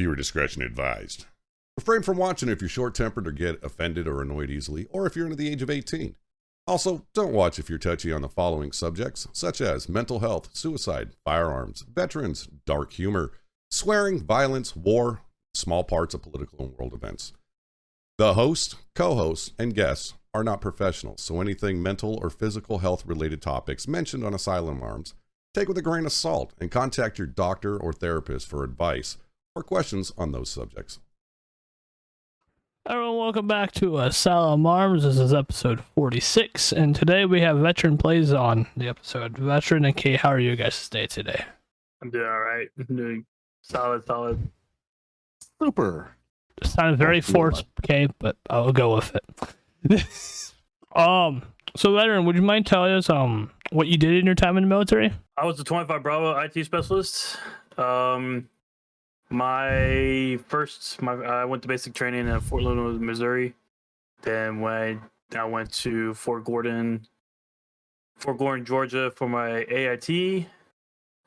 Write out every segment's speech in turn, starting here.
Viewer discretion advised. Refrain from watching if you're short-tempered or get offended or annoyed easily, or if you're under the age of 18. Also, don't watch if you're touchy on the following subjects, such as mental health, suicide, firearms, veterans, dark humor, swearing, violence, war, small parts of political and world events. The host, co-hosts, and guests are not professionals, so anything mental or physical health-related topics mentioned on Asylum Arms, take with a grain of salt and contact your doctor or therapist for advice or questions on those subjects. Everyone, welcome back to Asylum Arms. This is episode 46, and today we have Veteran Plays on the episode. Veteran and Kay, how are you guys today? I'm doing all right. I'm doing solid. Super. It sounded very forced, Kay, but I'll go with it. So Veteran, would you mind telling us what you did in your time in the military? I was a 25 Bravo IT specialist. I went to basic training in Fort Leonard, Missouri. Then when I went to Fort Gordon, Georgia for my AIT.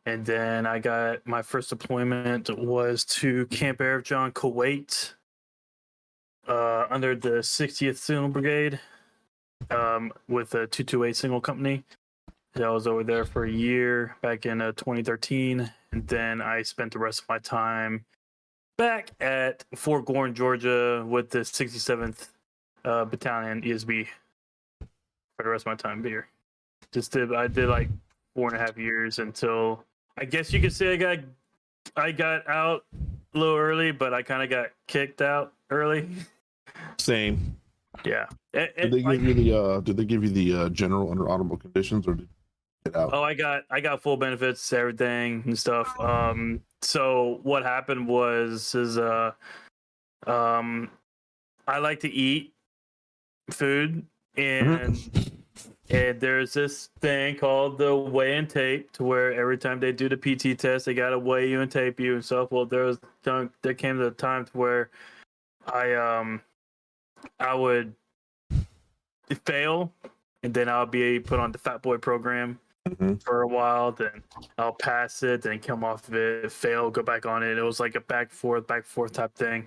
And then I got my first deployment was to Camp Arif John, Kuwait, under the 60th Signal Brigade, with a 228 Signal Company. I was over there for a year back in 2013, and then I spent the rest of my time back at Fort Gordon, Georgia, with the 67th Battalion ESB for the rest of my time here. I did like 4.5 years until, I guess you could say I got out a little early, but I kind of got kicked out early. Same. Yeah. Did they give you the general under honorable conditions, or did you get out? Oh, I got full benefits, everything and stuff. So what happened is I like to eat food, and there's this thing called the weigh and tape, to where every time they do the PT test, they gotta weigh you and tape you and stuff. Well, there came to a time to where I would fail, and then I'll be put on the Fat Boy program for a while. Then I'll pass it, then come off of it, fail, go back on it. It was like a back and forth type thing,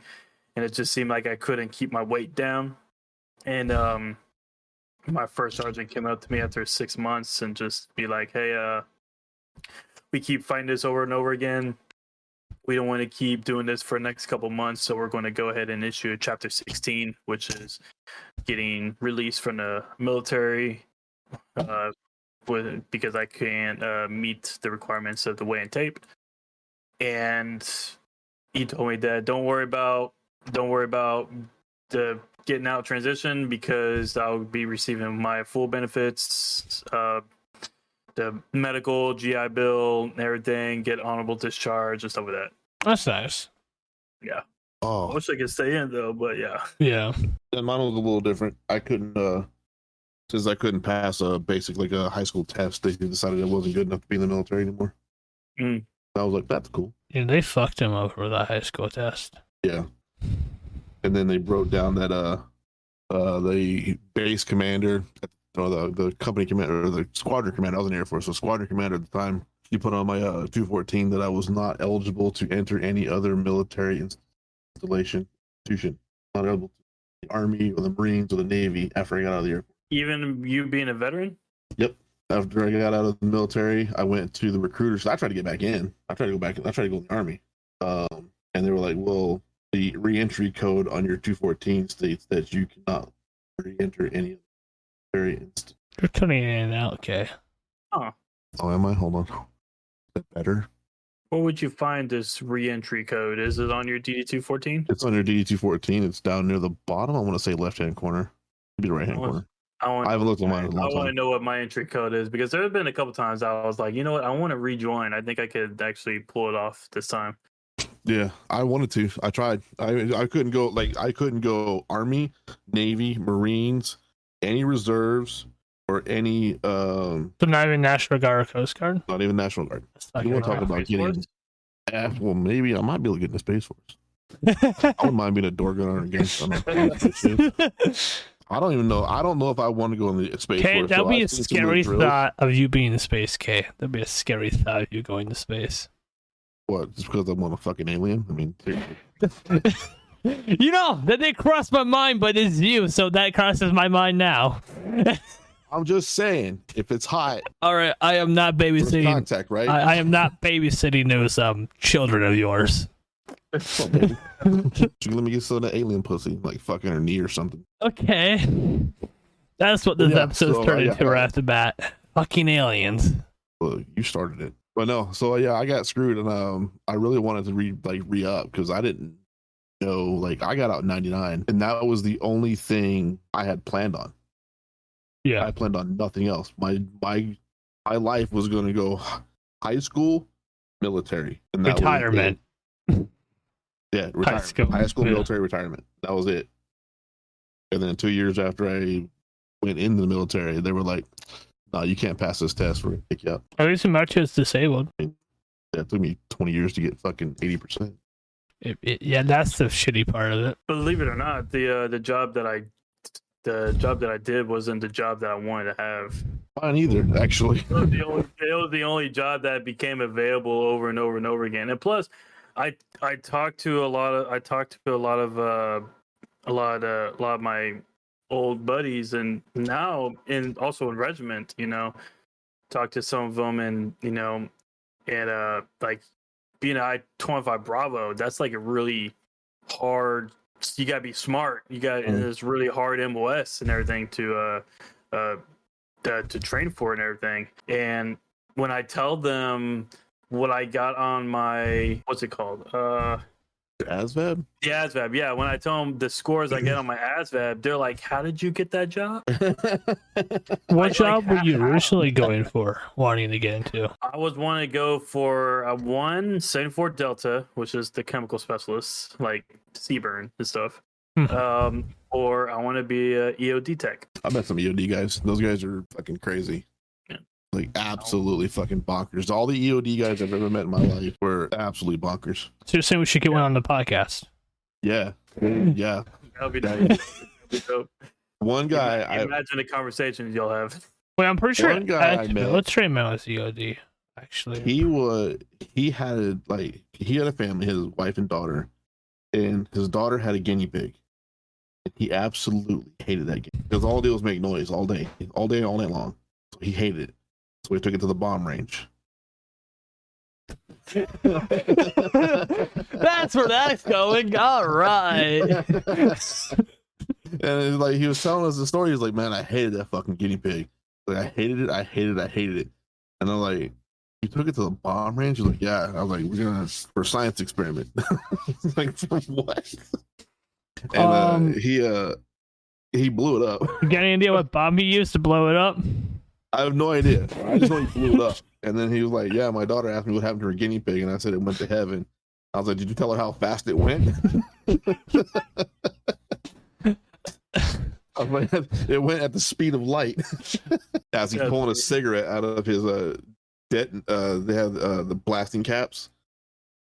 and it just seemed like I couldn't keep my weight down. And my first sergeant came up to me after 6 months and just be like, "Hey, we keep fighting this over and over again. We don't want to keep doing this for the next couple months, so we're going to go ahead and issue Chapter 16, which is getting released from the military because I can't meet the requirements of the weigh and tape." And he told me that don't worry about the getting out transition, because I'll be receiving my full benefits, the medical, GI Bill, everything, get honorable discharge and stuff like that. That's nice. Yeah. Oh, I wish I could stay in though, but yeah. Yeah. and mine was a little different. I couldn't, since I couldn't pass a high school test, they decided it wasn't good enough to be in the military anymore. I was like, that's cool. Yeah, they fucked him over the high school test. Yeah. And then they wrote down that the base commander, or the company commander, or the squadron commander, I was in the Air Force, so squadron commander at the time, he put on my 214 that I was not eligible to enter any other military institution, not eligible to the Army or the Marines or the Navy after I got out of the Air Force. Even you being a veteran? Yep. After I got out of the military, I went to the recruiters. I tried to get back in. I tried to go in the Army. And they were like, well, the re-entry code on your 214 states that you cannot re-enter any military institution. You're cutting in and out, okay. Oh, am I? Hold on. Is that better? where would you find this re-entry code? Is it on your DD214? It's on your DD214. It's down near the bottom. I want to say left-hand corner. Maybe the right-hand corner. I haven't looked at mine in a long time. I want to know what my entry code is, because there have been a couple times I was like, you know what, I want to rejoin. I think I could actually pull it off this time. Yeah, I wanted to. I tried. I couldn't go. I couldn't go Army, Navy, Marines, any reserves, or any. So not even National Guard or Coast Guard. Not even National Guard. You want to talk about getting? Well, maybe I might be able to get in the Space Force. I wouldn't mind being a door gunner against. I don't even know. I don't know if I want to go in the Space Force. That'd be a scary thought of you being in space, Kay. That'd be a scary thought of you going to space. What? Just because I'm on a fucking alien? I mean, You know, that did cross my mind, but it's you, so that crosses my mind now. I'm just saying, if it's hot, All right, I am not first babysitting. contact, right? I am not babysitting those children of yours. Oh, baby. You let me get some of that alien pussy, like fucking her knee or something. Okay. That's what this Yeah, episode's so, turned yeah, into right off the bat. Fucking aliens. Well, you started it, but no. So yeah, I got screwed, and I really wanted to re up because I didn't know. Like, I got out in '99, and that was the only thing I had planned on. Yeah. I planned on nothing else. My life was going to go high school, military, and that Retirement. was it. Yeah, retirement. High school yeah. military retirement. That was it. And then 2 years after I went into the military, they were like, "No, you can't pass this test. We're gonna pick you up." At least much is disabled. Yeah, it took me 20 years to get fucking 80%. Yeah, that's the shitty part of it. Believe it or not, the job that I did wasn't the job that I wanted to have. Mine either, actually. It was the only job that became available over and over and over again. And plus, I talked to a lot of my old buddies, and now also in regiment, talked to some of them, and like being an I-25 Bravo, that's like a really hard. You gotta be smart. You got this really hard MOS and everything to train for and everything. And when I tell them what I got on my, what's it called? ASVAB? The ASVAB, yeah. When I tell them the scores I get on my ASVAB, they're like, "How did you get that job?" What job were you originally going for, wanting to get into? I was wanting to go for 174 Delta, which is the chemical specialist, like Seaburn and stuff. Or I want to be a EOD tech. I met some EOD guys. Those guys are fucking crazy. Yeah. Like, absolutely fucking bonkers. All the EOD guys I've ever met in my life were absolutely bonkers. So you're saying we should get one on the podcast? Yeah. Yeah. That'll be nice. That'll be dope. One guy, imagine the conversations you'll have. Wait, I'm pretty sure One guy I met- let's train him as EOD. Actually, he had a family, his wife and daughter, and his daughter had a guinea pig. And he absolutely hated that guinea because all it did was make noise all day, all night long. So he hated it. So he took it to the bomb range. that's where that's going. All right. And it's like, he was telling us the story. He's like, "Man, I hated that fucking guinea pig. Like, I hated it. And I'm like, "You took it to the bomb range?" He's like, "Yeah." I was like, "We're gonna for a science experiment." Like, for what? And he blew it up. You got any idea what bomb he used to blow it up? I have no idea. I just know he blew it up. And then he was like, "Yeah, my daughter asked me what happened to her guinea pig," and I said it went to heaven. I was like, "Did you tell her how fast it went?" I was like, "It went at the speed of light." As he's pulling a cigarette out of his they have the blasting caps.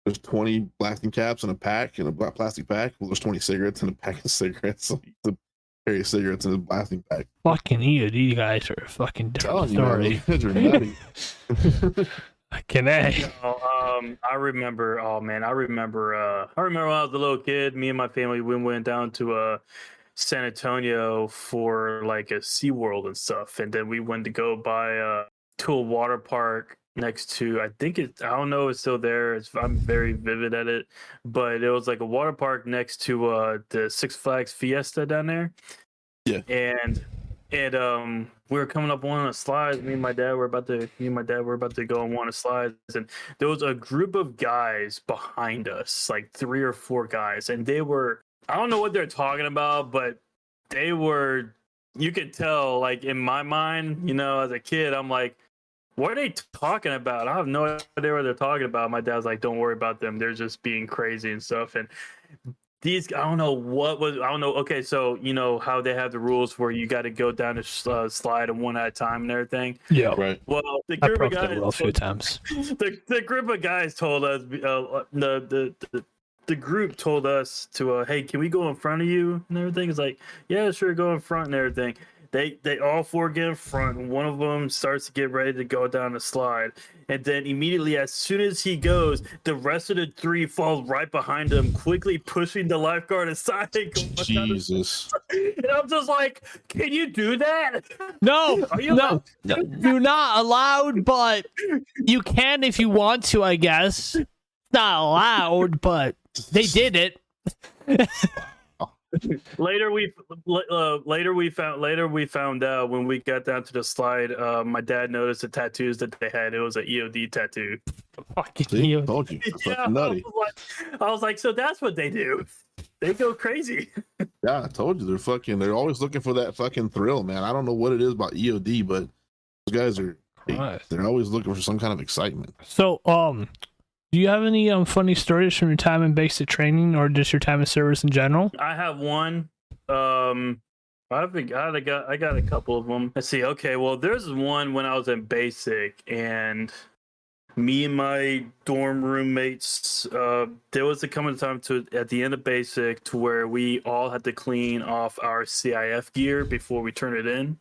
There's 20 blasting caps in a pack, in a plastic pack. Well, there's 20 cigarettes in a pack of cigarettes. So he used to carry cigarettes in his blasting pack. Fucking EOD guys are a fucking different story. Can I? I remember. Oh man, I remember when I was a little kid. Me and my family we went down to San Antonio for like a SeaWorld and stuff, and then we went to go by to a water park next to, I don't know if it's still there. I'm very vivid at it, but it was like a water park next to the Six Flags Fiesta down there. Yeah. And we were coming up one of the slides. Me and my dad were about to go on one of the slides, and there was a group of guys behind us, like 3 or 4 guys, and they were, I don't know what they're talking about, but they were, you could tell, like in my mind, as a kid, I'm like, what are they talking about? I have no idea what they're talking about. My dad's like, don't worry about them. They're just being crazy and stuff. And these, I don't know. Okay, so you know how they have the rules where you got to go down a slide one at a time and everything. Yeah, right. Well, the I group broke of that guys, rule a few times. the group of guys told us, the group told us to, hey, can we go in front of you and everything? It's like, yeah, sure, go in front and everything. They all four get in front, and one of them starts to get ready to go down the slide. And then immediately, as soon as he goes, the rest of the three fall right behind him, quickly pushing the lifeguard aside. And Jesus. And I'm just like, can you do that? No, Are you no, you're not allowed, but you can if you want to, I guess. It's not allowed, but they did it. Later we found out when we got down to the slide. My dad noticed the tattoos that they had. It was an EOD tattoo. Fucking See? you. Told you. Yeah, Fucking nutty. I was like, so that's what they do. They go crazy. Yeah, I told you they're always looking for that fucking thrill, man. I don't know what it is about EOD, but those guys are they're always looking for some kind of excitement. So, do you have any funny stories from your time in basic training or just your time in service in general? I have one. I got a couple of them. Let's see. Okay, well, there's one when I was in basic, and me and my dorm roommates, there was a coming time at the end of basic to where we all had to clean off our CIF gear before we turn it in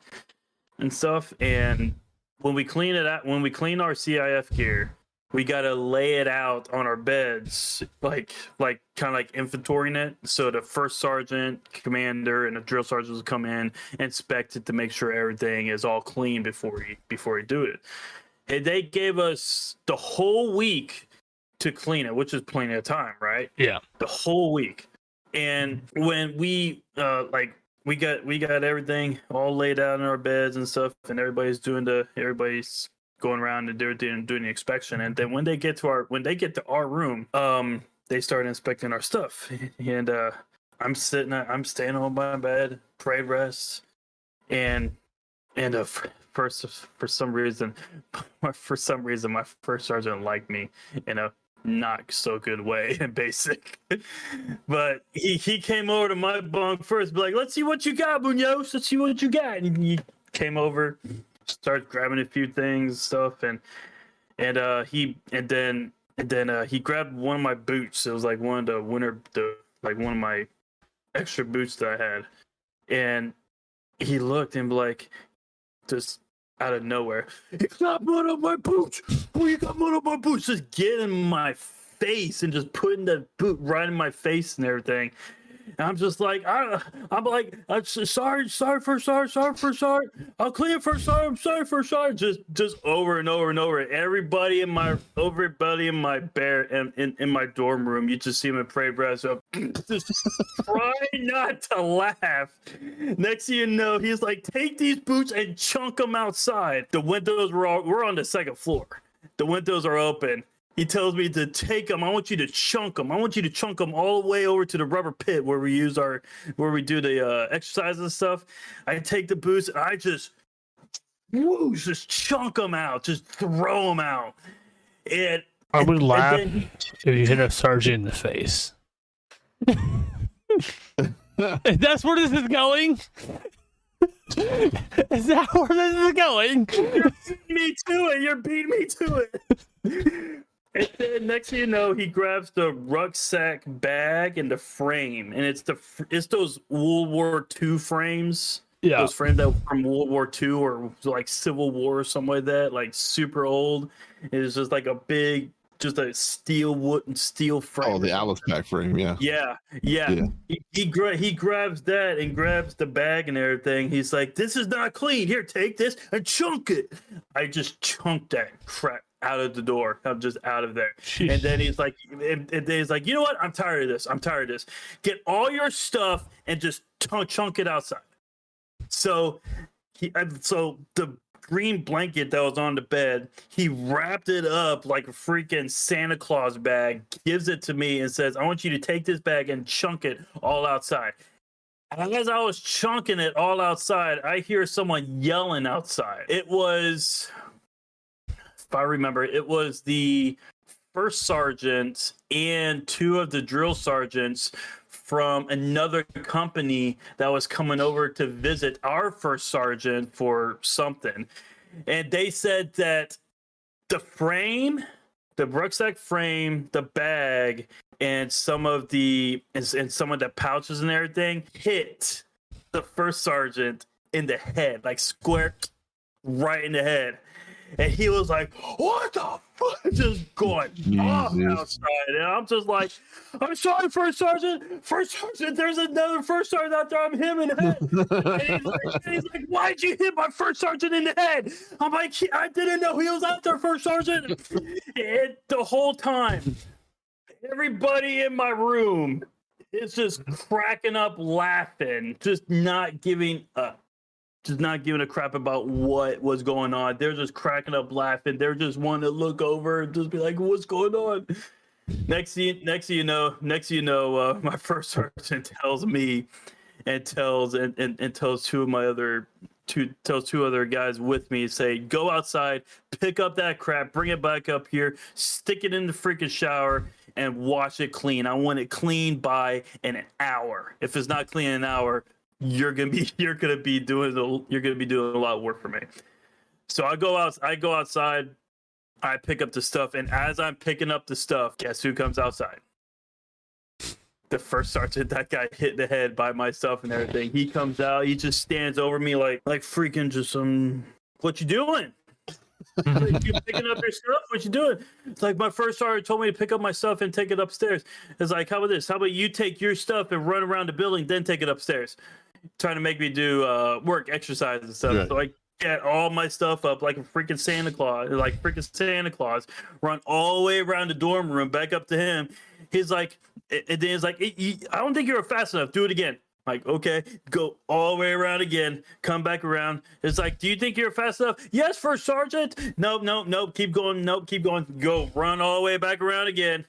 and stuff. And when we clean our CIF gear, we gotta lay it out on our beds, like kind of like inventorying it. So the first sergeant, commander, and the drill sergeants will come in, inspect it to make sure everything is all clean before we do it. And they gave us the whole week to clean it, which is plenty of time, right? Yeah. The whole week. And when we we got everything all laid out in our beds and stuff, and everybody's going around and doing the inspection. And then when they get to our room, they start inspecting our stuff. And I'm staying on my bed, pray rest, and for some reason my first sergeant liked me in a not so good way in basic. But he came over to my bunk first, be like, let's see what you got, Munoz. Let's see what you got. And he came over, started grabbing a few things and stuff, and then he grabbed one of my boots. It was like one of my extra boots that I had. And he looked and be like, just out of nowhere, "You got mud on my boots! Oh, you got mud on my boots!" Just get in my face and just putting the boot right in my face and everything. And I'm just like, I'm sorry, first sergeant. I'll clean it, first sergeant. I'm sorry, first sergeant. Just over and over and over. Everybody in my in my dorm room, you just see him in pray breath. So just try not to laugh. Next thing you know, he's like, take these boots and chunk them outside. The windows we're on the second floor. The windows are open. He tells me to take them. I want you to chunk them. I want you to chunk them all the way over to the rubber pit where we do the exercises and stuff. I take the boots and I just just chunk them out, just throw them out. And I would laugh if you hit a sergeant in the face. That's where this is going. Is that where this is going? You're beating me to it. And then next thing you know, he grabs the rucksack bag and the frame, and it's those World War II frames. Yeah, those frames that were from World War II or like Civil War or something like that, like super old. It's just like a big, just a steel frame. Oh, the Alice pack frame, yeah. Yeah. He grabs that and grabs the bag and everything. He's like, "This is not clean. Here, take this and chunk it." I just chunked that crap out of the door. I'm just out of there. Jeez. And then he's like, you know what? I'm tired of this. Get all your stuff and just chunk it outside. So the green blanket that was on the bed, he wrapped it up like a freaking Santa Claus bag, gives it to me and says, "I want you to take this bag and chunk it all outside." And as I was chunking it all outside, I hear someone yelling outside. It was, if I remember, it was the first sergeant and two of the drill sergeants from another company that was coming over to visit our first sergeant for something. And they said that the frame, the rucksack frame, the bag, and some of the pouches and everything hit the first sergeant in the head, like square right in the head. And he was like, what the fuck? Just going off outside. And I'm just like, I'm sorry, First Sergeant. First Sergeant, there's another First Sergeant out there. I'm him in the head. And he's like, why'd you hit my First Sergeant in the head? I'm like, I didn't know he was out there, First Sergeant. And the whole time, everybody in my room is just cracking up laughing, just not giving up. Just not giving a crap about what was going on. They're just cracking up laughing. They're just wanting to look over and just be like, "What's going on?" Next thing you know, my first sergeant tells me and tells two other guys with me, say, "Go outside, pick up that crap, bring it back up here, stick it in the freaking shower, and wash it clean. I want it clean by an hour. If it's not clean in an hour, you're gonna be doing a lot of work for me." So I go outside, I pick up the stuff, and as I'm picking up the stuff, guess who comes outside? The first sergeant that got hit in the head by my stuff and everything. He comes out, he just stands over me like freaking just what you doing? Like, you picking up your stuff? What you doing? It's like, my first sergeant told me to pick up my stuff and take it upstairs. It's like, how about this? How about you take your stuff and run around the building, then take it upstairs? Trying to make me do work, exercise and stuff. Yeah. So I get all my stuff up like a freaking Santa Claus, run all the way around the dorm room, back up to him. He's like, and then he's like, I don't think you're fast enough. Do it again. Like, okay, go all the way around again, come back around. It's like, do you think you're fast enough? Yes, First Sergeant. Nope, keep going. Go, run all the way back around again.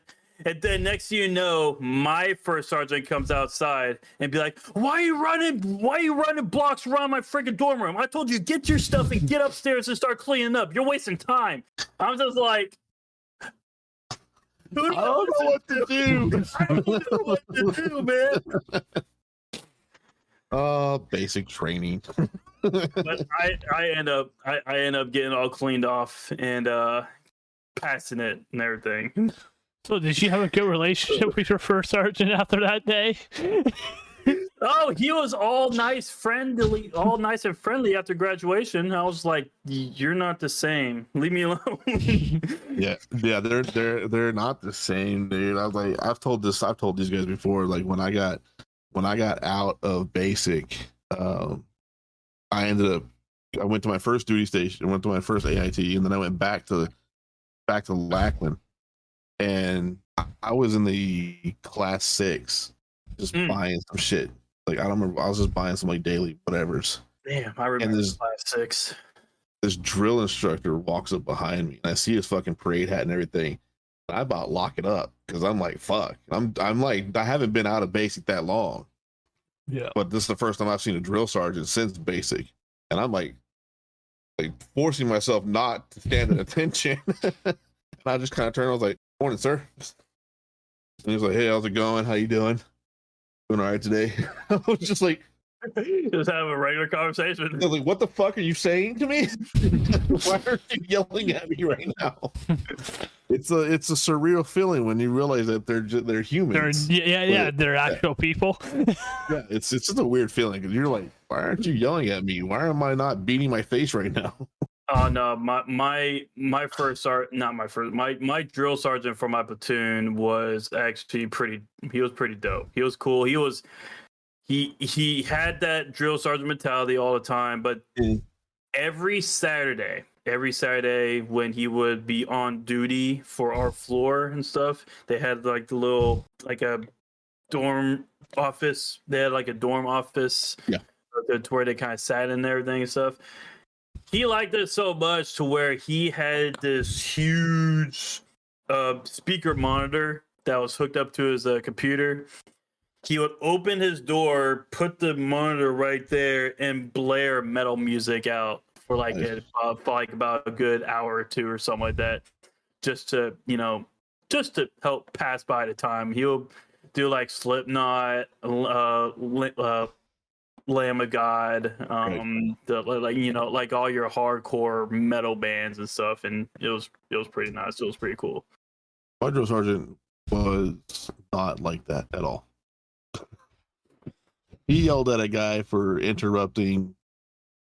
And then next thing you know, my first sergeant comes outside and be like, why are you running blocks around my freaking dorm room? I told you, get your stuff and get upstairs and start cleaning up. You're wasting time. I'm just like, I don't know what to do. I don't know what to do, man. Basic training. But I end up getting all cleaned off and passing it and everything. So did you have a good relationship with your first sergeant after that day? Oh, he was all nice and friendly after graduation. I was like, you're not the same. Leave me alone. yeah, they're not the same, dude. I was like, I've told these guys before, like when I got out of basic, I went to my first duty station, went to my first AIT, and then I went back to Lackland. And I was in the class 6, just buying some shit. Like, I don't remember. I was just buying some like daily whatevers. Damn, I remember class 6. This drill instructor walks up behind me, and I see his fucking parade hat and everything. And I about lock it up because I'm like, fuck. I'm like, I haven't been out of basic that long. Yeah. But this is the first time I've seen a drill sergeant since basic, and I'm like forcing myself not to stand at attention. And I just kind of turned. I was like, "Morning, sir." And he was like, "Hey, how's it going? How you doing? Doing all right today?" I was just like, just have a regular conversation. I was like, "What the fuck are you saying to me? Why are you yelling at me right now?" It's a surreal feeling when you realize that they're humans. They're actual people. Yeah, it's just a weird feeling because you're like, "Why aren't you yelling at me? Why am I not beating my face right now?" Oh no, my drill sergeant for my platoon was actually pretty dope. He was cool. He had that drill sergeant mentality all the time, but every Saturday when he would be on duty for our floor and stuff, they had like a dorm office. They had like a dorm office. Yeah. To where they kind of sat in and everything and stuff. He liked it so much to where he had this huge speaker monitor that was hooked up to his computer. He would open his door, put the monitor right there, and blare metal music out for about a good hour or two or something like that, just to help pass by the time. He'll do like Slipknot, Lamb of God, like all your hardcore metal bands and stuff, and it was pretty nice. It was pretty cool. My drill sergeant was not like that at all. He yelled at a guy for interrupting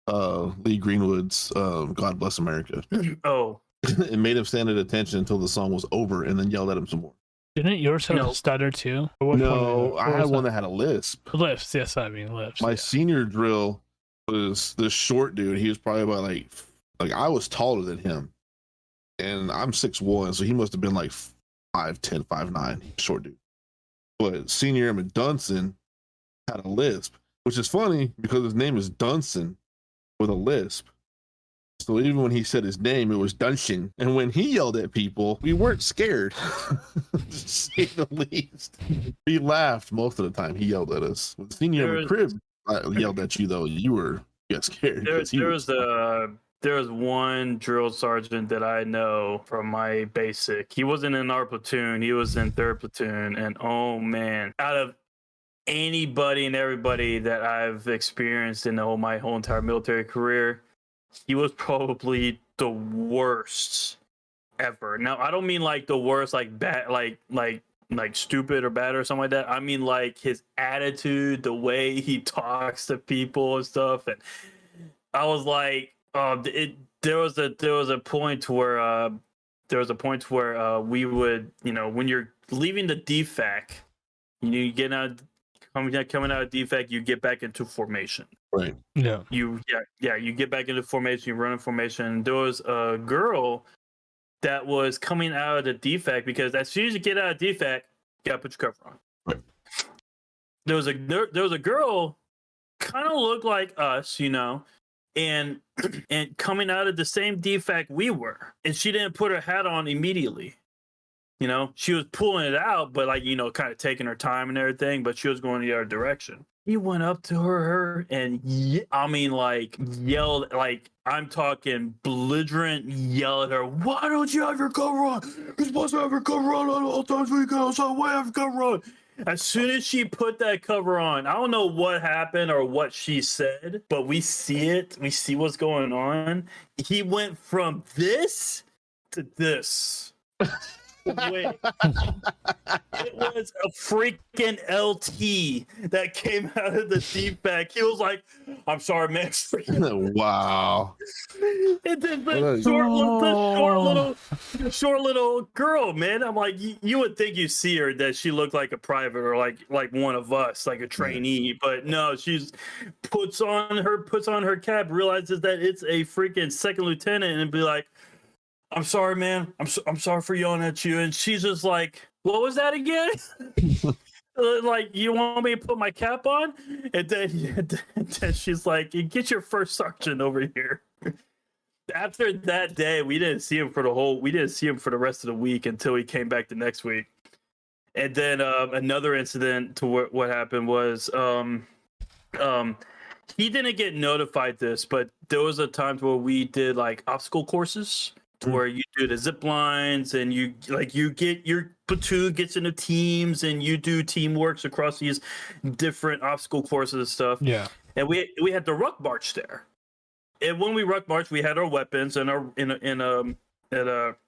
Lee Greenwood's God Bless America. Oh, It made him stand at attention until the song was over and then yelled at him some more. Didn't yours have No. a stutter too? Or which No, one I had one that had a lisp. Lisps, yes, I mean lisps. My yeah. senior drill was this short dude. He was probably about like I was taller than him. And I'm 6'1", so he must have been like 5'10", 5'9", short dude. But senior Emmett Dunson had a lisp, which is funny because his name is Dunson with a lisp. So even when he said his name, it was Dunson. And when he yelled at people, we weren't scared, to say the least. We laughed most of the time he yelled at us. When senior Emmett Crib yelled at you, though, you got scared. There was one drill sergeant that I know from my basic. He wasn't in our platoon. He was in 3rd platoon. And oh man, out of anybody and everybody that I've experienced in my whole entire military career, he was probably the worst ever. Now, I don't mean like the worst, like bad, like stupid or bad or something like that. I mean like his attitude, the way he talks to people and stuff. And I was like, there was a point where we would, when you're leaving the DFAC, you get out, coming out of DFAC, you get back into formation. Right. Yeah. You get back into formation, you run in formation. There was a girl that was coming out of the DFAC because as soon as you get out of DFAC, you gotta put your cover on. Right. There was a girl kind of looked like us, and coming out of the same DFAC we were, and she didn't put her hat on immediately. She was pulling it out, but kind of taking her time and everything, but she was going the other direction. He went up to her and yelled, like I'm talking belligerent, yell at her, why don't you have your cover on? You're supposed to have your cover on at all times when you go outside. Why have your cover on? As soon as she put that cover on, I don't know what happened or what she said, but we see it. We see what's going on. He went from this to this. Wait. It was a freaking LT that came out of the DFAC. He was like, I'm sorry, man. Wow. And then the short little girl, man. I'm like, you would think you see her that she looked like a private or like one of us, like a trainee, but no, she's puts on her cap, realizes that it's a freaking second lieutenant, and be like, I'm sorry, man. I'm sorry for yelling at you. And she's just like, what was that again? Like, you want me to put my cap on? And then she's like, get your first sergeant over here. After that day, we didn't see him for the rest of the week until he came back the next week. And then another incident to what happened was he didn't get notified this, but there was a time where we did like obstacle courses. Where you do the zip lines and you get your platoon gets into teams and you do teamworks across these different obstacle courses and stuff. Yeah. And we had the ruck march there. And when we ruck march, we had our weapons and our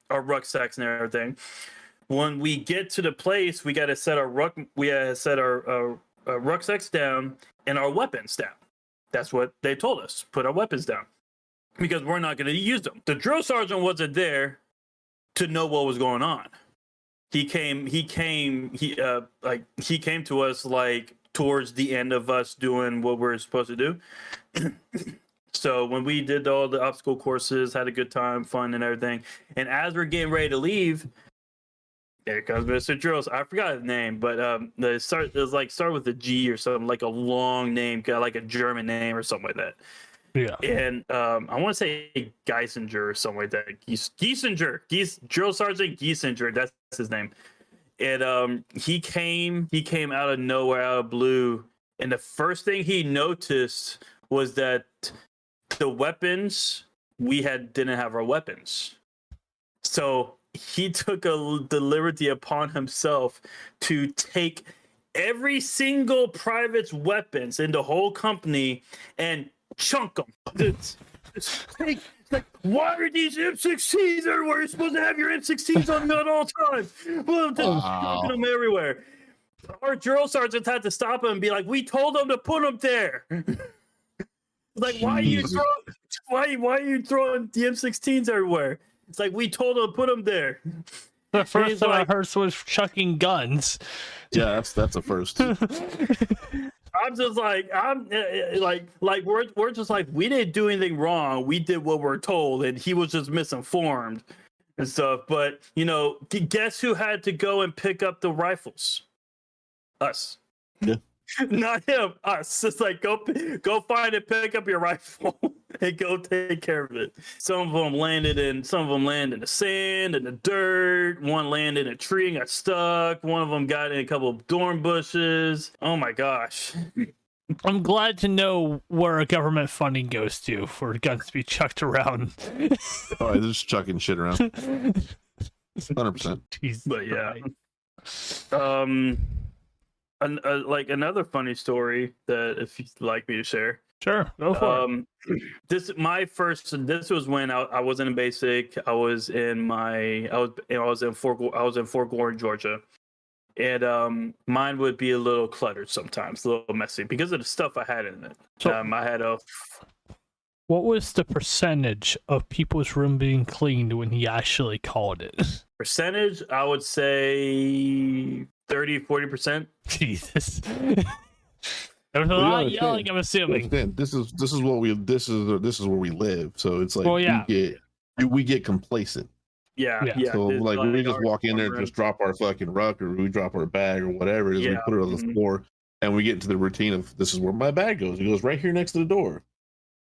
rucksacks and everything. When we get to the place, we got to set our rucksacks down and our weapons down. That's what they told us. Put our weapons down. Because we're not going to use them. The drill sergeant wasn't there to know what was going on. He came to us like towards the end of us doing what we're supposed to do. So when we did all the obstacle courses, had a good time, fun and everything. And as we're getting ready to leave, there comes Mr. Drills. I forgot his name, but it start with a G or something, like a long name, like a German name or something like that. Yeah. And I want to say Geisinger or something like that. Drill Sergeant Geisinger, that's his name. And he came out of nowhere, out of blue. And the first thing he noticed was that the weapons didn't have our weapons. So he took the liberty upon himself to take every single private's weapons in the whole company and chunk them. It's like, why are these M16s everywhere? You're supposed to have your M16s on you at all times. Well, chunking them everywhere. Our drill sergeants had to stop him and be like, we told them to put them there. Like, why are you Jesus. throwing? Why are you throwing the M16s everywhere? It's like we told him to put them there. The first he's time like- I heard was chucking guns. Yeah, that's a first. I'm just like we're just like we didn't do anything wrong. We did what we're told, and he was just misinformed and stuff. But guess who had to go and pick up the rifles? Us. Yeah. Not him. Us. It's like go find and pick up your rifle and go take care of it. Some of them landed in the sand and the dirt. One landed in a tree and got stuck. One of them got in a couple of thorn bushes. Oh my gosh. I'm glad to know where government funding goes to for guns to be chucked around. Oh, they're just chucking shit around. 100%. Jesus But yeah. Christ. Like another funny story that if you'd like me to share. Sure, go for it. This was when I wasn't in basic. I was in Fort Warren, Georgia, and mine would be a little cluttered sometimes, a little messy because of the stuff I had in it. So- I had a What was the percentage of people's room being cleaned when he actually called it? percentage. I would say 30-40%. Jesus. There was a lot of yelling, I'm assuming. Understand, this is where we live. So it's like Well, yeah. we get complacent. Yeah. Yeah. So it's like we just our walk in there, room. just drop our fucking ruck, or we drop our bag or whatever it is, we Yeah. put it on the Mhm. floor, and we get into the routine of this is where my bag goes. It goes right here next to the door.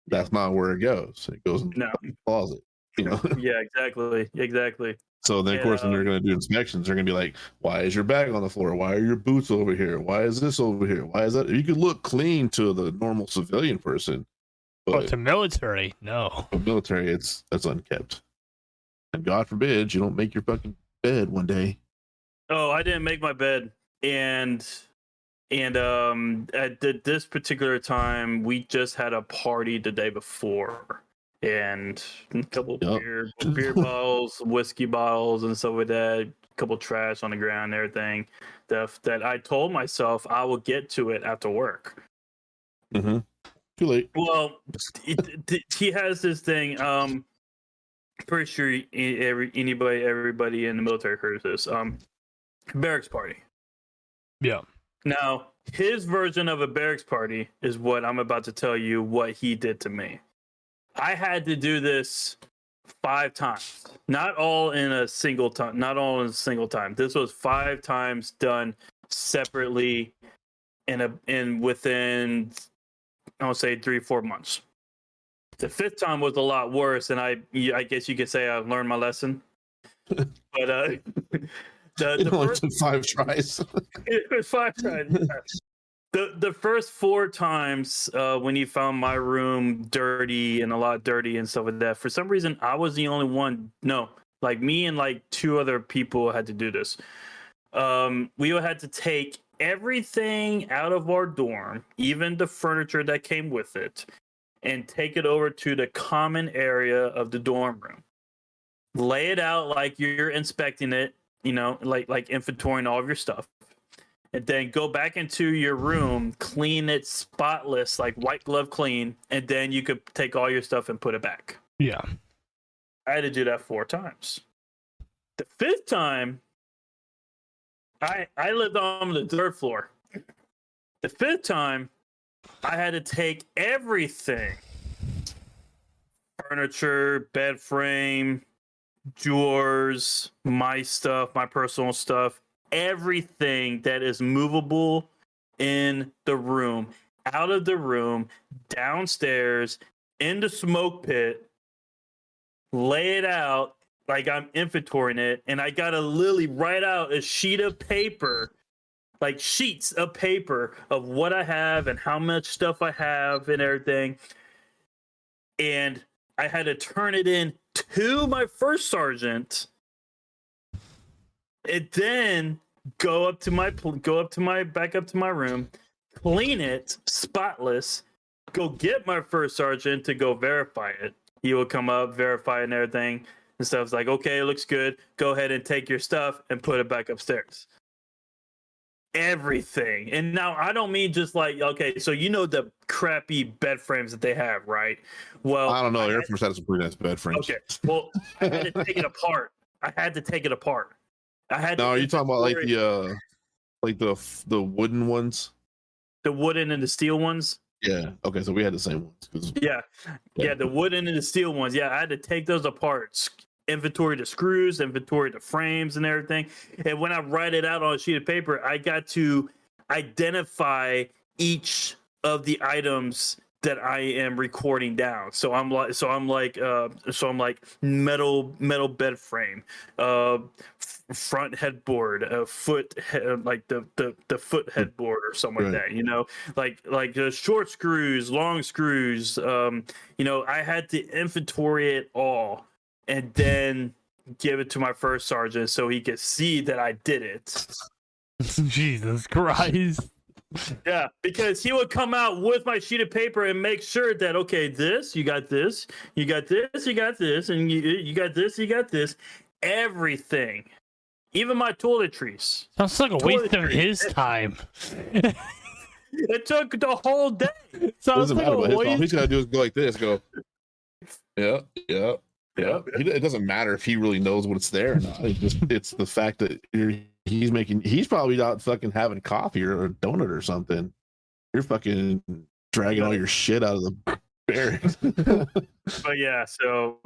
That's not where it goes. It goes in No. the closet. Yeah, exactly. So then, of course, when Yeah. they're going to do inspections, they're going to be like, "Why is your bag on the floor? Why are your boots over here? Why is this over here? Why is that?" You could look clean to the normal civilian person, But but to military, no. for military, that's unkept. And God forbid you don't make your fucking bed one day. Oh, I didn't make my bed, and at this particular time, we just had a party the day before, and a couple Yup. beer bottles, whiskey bottles, and stuff like that. A couple trash on the ground, and everything. That I told myself I will get to it after work. Mm-hmm. Too late. Well, he has this thing. Pretty sure everybody in the military heard this. Barracks party. Yeah. Now, his version of a barracks party is what I'm about to tell you what he did to me. I had to do this 5 times. Not all in a single time. This was 5 times done separately in within, I would say, 3-4 months. The 5th time was a lot worse, and I guess you could say I learned my lesson. But the It only first took 5 tries. it was 5 times. The first 4 times when he found my room dirty and a lot dirty and stuff like that, for some reason I was the only one. No, like me and like 2 other people had to do this. We had to take everything out of our dorm, even the furniture that came with it, and take it over to the common area of the dorm room. Lay it out like you're inspecting it, like inventorying all of your stuff. And then go back into your room, clean it spotless, like white glove clean, and then you could take all your stuff and put it back. Yeah. I had to do that 4 times. The 5th time, I lived on the 3rd floor. The 5th time, I had to take everything. Furniture, bed frame, drawers, my stuff, my personal stuff, everything that is movable in the room, out of the room, downstairs, in the smoke pit, lay it out like I'm inventorying it, and I gotta literally write out a sheet of paper, like sheets of paper of what I have and how much stuff I have and everything. And I had to turn it in to my first sergeant, and then back up to my room, clean it spotless, go get my first sergeant to go verify it. He will come up, verify it and everything and stuff. It's like, okay, it looks good. Go ahead and take your stuff and put it back upstairs. everything. And now I don't mean just like, okay, so you know the crappy bed frames that they have, right? Well, I don't know. Air Force had some pretty nice bed frames. Okay, well, I had to take it apart. I had No, are you talking about like the wooden ones? the wooden and the steel ones? Yeah. Okay, so we had the same ones. Yeah, the wooden and the steel ones. Yeah, I had to take those apart, inventory the screws, inventory the frames and everything. And when I write it out on a sheet of paper, I got to identify each of the items that I am recording down. So I'm like metal bed frame, front headboard, like the foot headboard or something like that. You know, like short screws, long screws. You know, I had to inventory it all and then give it to my first sergeant so he could see that I did it. Jesus Christ. Yeah, because he would come out with my sheet of paper and make sure that, okay, this, you got this, you got this, you got this, and you got this, you got this, everything. Even my toiletries. Sounds like a waste of his time. It took the whole day. Sounds like all he's got to do is go like this, go, yeah. It doesn't matter if he really knows what's there or not. It's the fact that he's probably out fucking having coffee or a donut or something. You're fucking dragging all your shit out of the barracks. But yeah, so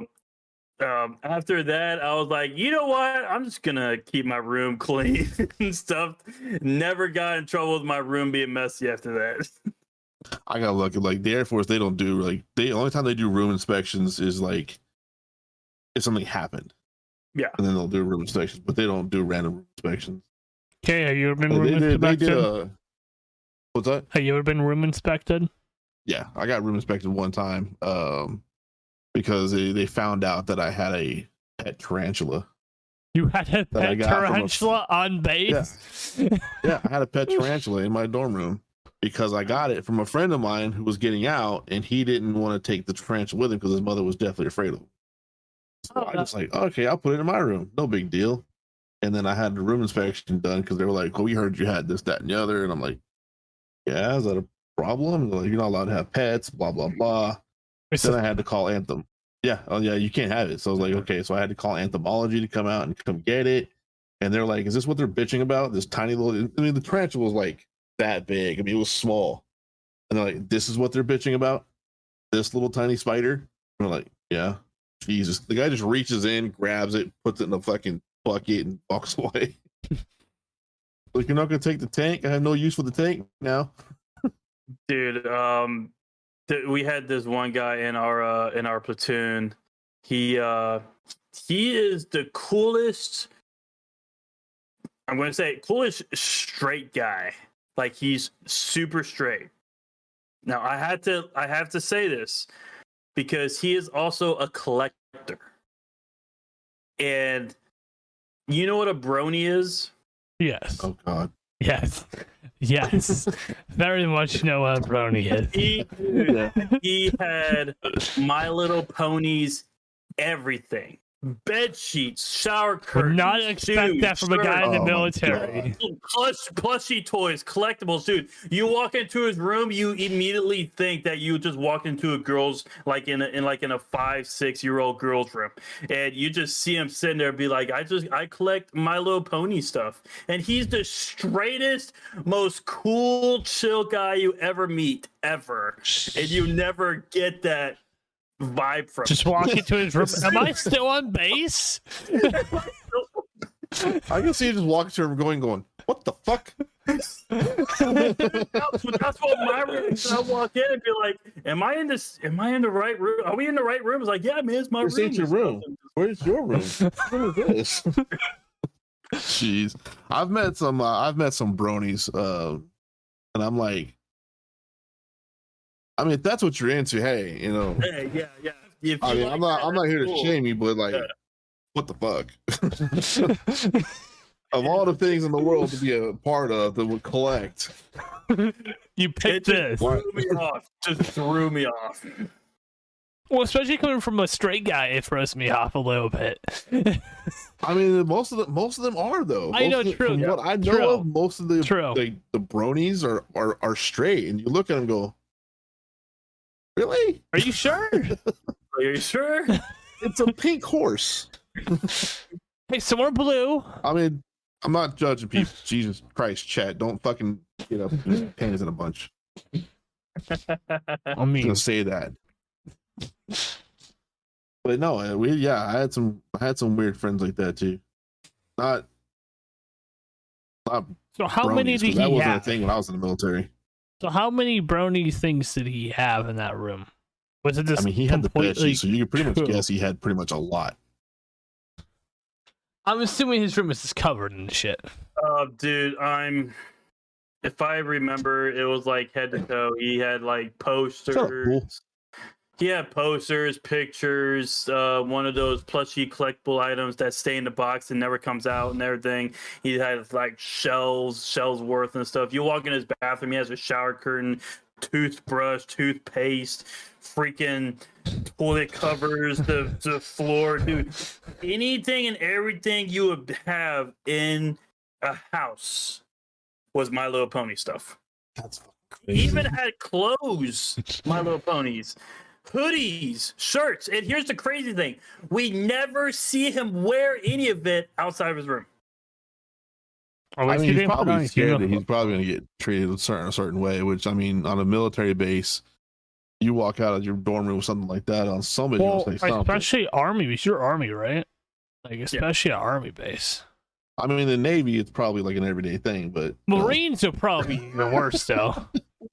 after that, I was like, you know what? I'm just gonna keep my room clean and stuff. Never got in trouble with my room being messy after that. I got lucky. Like the Air Force, they don't do the only time they do room inspections is like if something happened. Yeah. And then they'll do room inspections, but they don't do random room inspections. Okay, have you ever been room inspected? What's that? Have you ever been room inspected? Yeah, I got room inspected one time because they found out that I had a pet tarantula. You had a pet tarantula on base? Yeah, I had a pet tarantula in my dorm room because I got it from a friend of mine who was getting out, and he didn't want to take the tarantula with him because his mother was definitely afraid of him. So I just like, okay, I'll put it in my room. No big deal. And then I had the room inspection done because they were like, oh, we heard you had this, that, and the other. And I'm like, yeah, is that a problem? Like, you're not allowed to have pets, blah, blah, blah. Then I had to call Anthem. Yeah, oh yeah, you can't have it. So I was like, okay. So I had to call Entomology to come out and come get it. And they're like, is this what they're bitching about? This tiny little, I mean, the tarantula was like that big. I mean, it was small. And they're like, this is what they're bitching about? This little tiny spider? And I'm like, yeah. Jesus. The guy just reaches in, grabs it, puts it in a fucking bucket, and walks away. Like, you're not gonna take the tank? I have no use for the tank now. Dude, we had this one guy in our platoon. He is the coolest. I'm gonna say coolest straight guy. Like, he's super straight. Now I have to say this because he is also a collector. And you know what a brony is? Yes. Oh God. Yes. Yes. Very much know what a brony is. He had My Little Ponies, everything. Bed sheets, shower curtains. Would not expect that from a guy in the military. Plushy toys, collectibles, dude. You walk into his room, you immediately think that you just walked into a girl's like in a 5-6-year-old girl's room, and you just see him sitting there and be like, I collect My Little Pony stuff, and he's the straightest, most cool, chill guy you ever meet, ever, and you never get that vibe from just walk into his room. Am I still on base? I can see you just walking to him going, what the fuck? That's what my reaction. I walk in and be like, am I in the right room? Are we in the right room? It's like, yeah, man, it's my room. Where's your room? Where's your room? What is this? Jeez. I've met some bronies, and I'm like, I mean, if that's what you're into, hey, you know. Hey, yeah. I mean, I'm not here to shame you, but like, what the fuck? Of all the things in the world to be a part of that would collect, you picked this. Just threw me off. Well, especially coming from a straight guy, it throws me off a little bit. I mean, most of them are though. I know, Most true. From what I know True. of, most of the True. the bronies are straight, and you look at them and go, really? Are you sure? Are you sure? It's a pink horse. Hey, some are blue. I mean, I'm not judging people. Jesus Christ, Chad, don't fucking get up panties in a bunch. I I'm mean, gonna say that. But no, I had some weird friends like that too. Not so how many bronies, did 'cause that he wasn't have? a thing when I was in the military. So how many brony things did he have in that room? Was it just I mean, he had the bed completely sheet, so you could pretty much true? guess he had pretty much a lot. I'm assuming his room is just covered in shit. Dude, if I remember, it was like head to toe. He had like Shut up, fool. posters. He had posters, pictures, one of those plushy collectible items that stay in the box and never comes out and everything. He had like shells worth and stuff. You walk in his bathroom, he has a shower curtain, toothbrush, toothpaste, freaking toilet covers, the floor, dude. Anything and everything you would have in a house was My Little Pony stuff. That's He even had clothes, My Little Ponies, hoodies, shirts. And here's the crazy thing: we never see him wear any of it outside of his room. I mean, he's probably scared that he's probably going to get treated a certain way. Which, I mean, on a military base, you walk out of your dorm room with something like that on somebody, Well, say something. especially Army, because you're Army, right? Like, especially at Army base. I mean, in the Navy, it's probably like an everyday thing, but Marines will probably be even worse, though.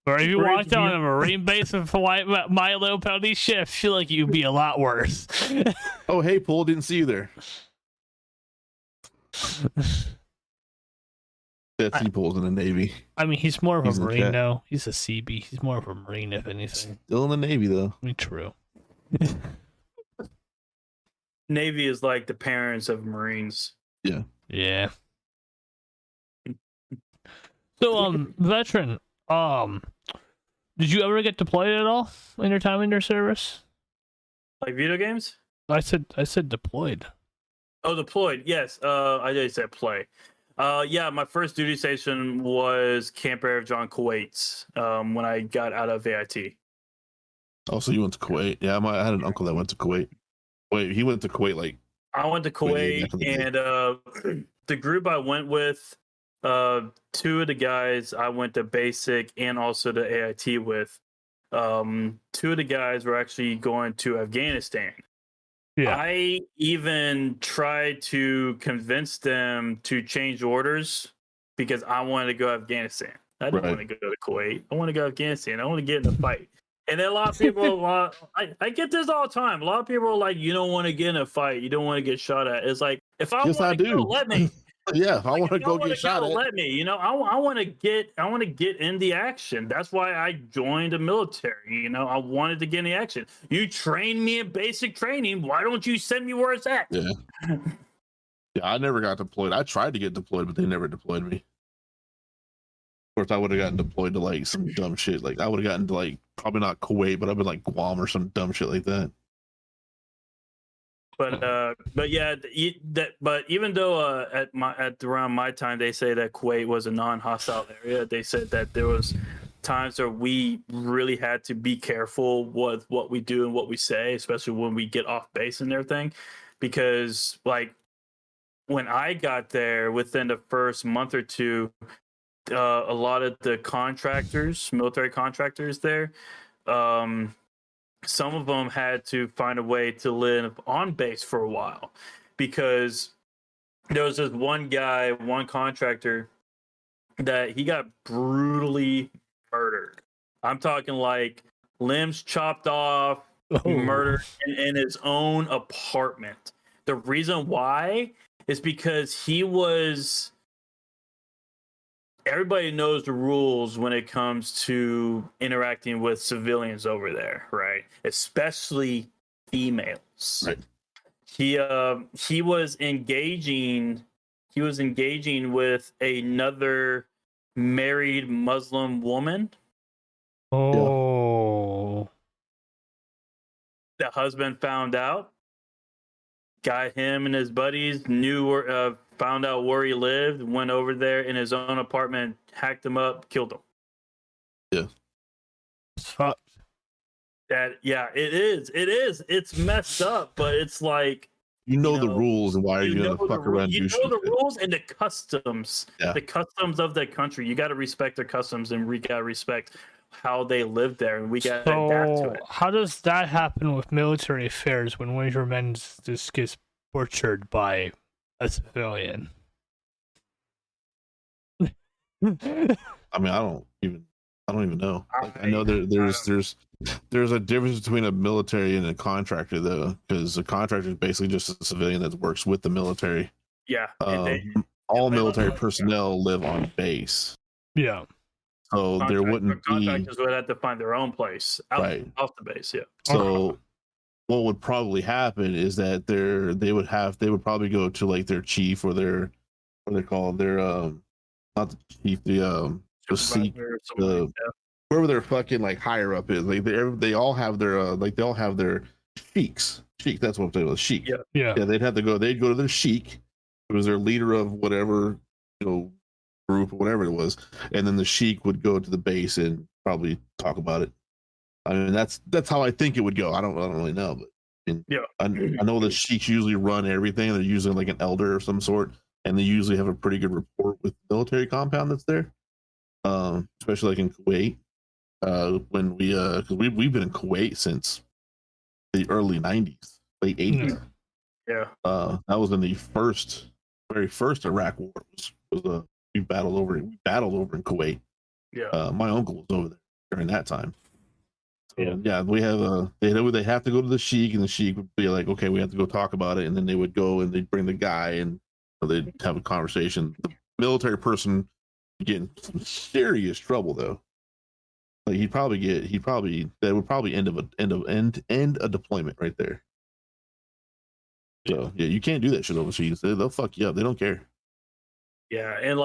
Or if you walked on a Marine base with My Little Pony shit, I feel like you'd be a lot worse. oh, hey, Paul, didn't see you there. That's Paul's in the Navy. I mean, he's more of He's a in Marine, chat. though. He's a CB. He's more of a Marine, if anything. Still in the Navy, though. I mean, true. Navy is like the parents of Marines. Yeah. So, veteran, did you ever get deployed at all in your time in your service? Like video games? I said deployed. Oh, deployed. Yes. I did say play. Yeah, my first duty station was Camp Air John Kuwait's when I got out of AIT. Oh, so you went to Kuwait? Yeah, I had an uncle that went to Kuwait. Wait, he went to Kuwait like. I went to Kuwait, and the group I went with, two of the guys I went to basic and also to AIT with. Two of the guys were actually going to Afghanistan. Yeah. I even tried to convince them to change orders because I wanted to go to Afghanistan. I didn't want to go to Kuwait. I want to go to Afghanistan. I want to get in a fight. And then a lot of people, I get this all the time. A lot of people are like, you don't want to get in a fight. You don't want to get shot at. It's like, if I want to go, let me. Yeah, if I want to go get shot at. Let me. You know, I want to get in the action. That's why I joined the military. You know, I wanted to get in the action. You trained me in basic training. Why don't you send me where it's at? Yeah. Yeah, I never got deployed. I tried to get deployed, but they never deployed me. Of course, I would have gotten deployed to like some dumb shit. Like I would have gotten to like probably not Kuwait, but I've been like Guam or some dumb shit like that. But yeah, but even though at around my time they say that Kuwait was a non-hostile area, they said that there was times where we really had to be careful with what we do and what we say, especially when we get off base and everything, because like when I got there, within the first month or two, a lot of the contractors, military contractors there, some of them had to find a way to live on base for a while because there was this one guy, one contractor, that he got brutally murdered. I'm talking like limbs chopped off, murdered in his own apartment. The reason why is because he was... Everybody knows the rules when it comes to interacting with civilians over there, right? Especially females. Right. He was engaging with another married Muslim woman. Oh. The husband found out, got him and his buddies, found out where he lived, went over there in his own apartment, hacked him up, killed him. Yeah. It's fucked. It is. It's messed up, but it's like, You know the rules, and why are you gonna fuck around? You know the rules and the customs. Yeah. The customs of the country. You got to respect their customs, and we got to respect how they live there, and we got to adapt to it. How does that happen with military affairs when one of your men just gets butchered by a civilian? I mean, I don't even know. Like, I know there's a difference between a military and a contractor, though, because a contractor is basically just a civilian that works with the military. Yeah. All military personnel live on base. Yeah. So there wouldn't be. Contractors would have to find their own place off the base. Yeah. So what would probably happen is that they would probably go to like their chief or their, what they call their not the chief, the seat, whoever their fucking like higher up is. Like they all have their sheiks. Sheik, that's what they were. Sheik. Yeah. They'd go to their sheik, who was their leader of whatever, group or whatever it was, and then the sheik would go to the base and probably talk about it. I mean, that's how I think it would go. I don't really know, but I know the sheiks usually run everything. They're usually like an elder of some sort, and they usually have a pretty good rapport with the military compound that's there, especially like in Kuwait. When because we've been in Kuwait since the early 90s, late 80s. Yeah. That was in the very first Iraq war. Was we battled over in Kuwait. Yeah. My uncle was over there during that time. So, yeah, we have they have to go to the sheik, and the sheik would be like, okay, we have to go talk about it, and then they would go and they'd bring the guy, and they'd have a conversation. The military person would get in some serious trouble, though. Like that would probably end a deployment right there. So yeah, you can't do that shit overseas. They'll fuck you up. They don't care. Yeah, and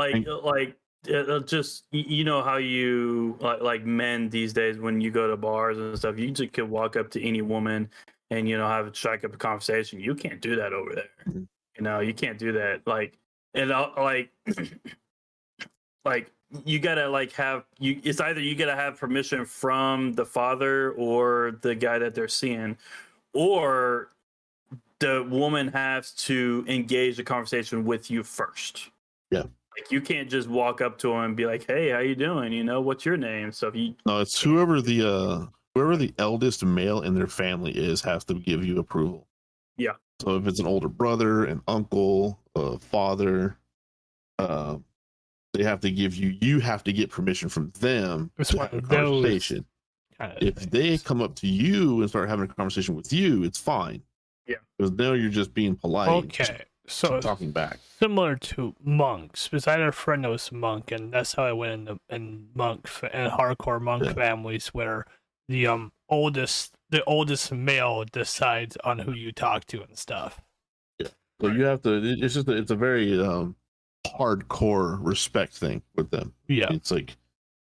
just how you like men these days when you go to bars and stuff, you just could walk up to any woman and strike up a conversation. You can't do that over there. Mm-hmm. You can't do that. You gotta it's either you gotta have permission from the father or the guy that they're seeing, or the woman has to engage the conversation with you first. Yeah. Like, you can't just walk up to him and be like, "Hey, how you doing? What's your name?" So no, it's whoever the eldest male in their family is has to give you approval. Yeah. So if it's an older brother, an uncle, a father, they have to give you have to get permission from them to have a conversation. If they come up to you and start having a conversation with you, it's fine. Yeah. Because now you're just being polite. Okay. So talking back. Similar to monks, because I had a friend that was a monk, and that's how I went in hardcore monk families where the oldest male decides on who you talk to and stuff. Yeah. So you have to. It's a very hardcore respect thing with them. Yeah. It's like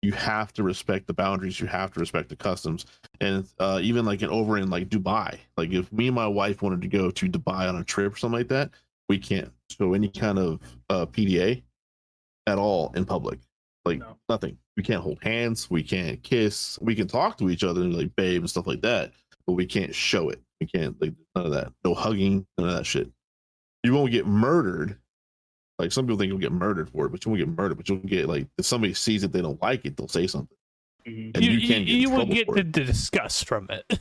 you have to respect the boundaries. You have to respect the customs. And even over in Dubai, like if me and my wife wanted to go to Dubai on a trip or something like that, we can't show any kind of PDA at all in public. Nothing. We can't hold hands. We can't kiss. We can talk to each other like babe and stuff like that, but we can't show it. We can't none of that. No hugging. None of that shit. You won't get murdered. Like some people think you'll get murdered for it, but you won't get murdered. But you'll get if somebody sees it, they don't like it, they'll say something. Mm-hmm. And you will get the disgust from it.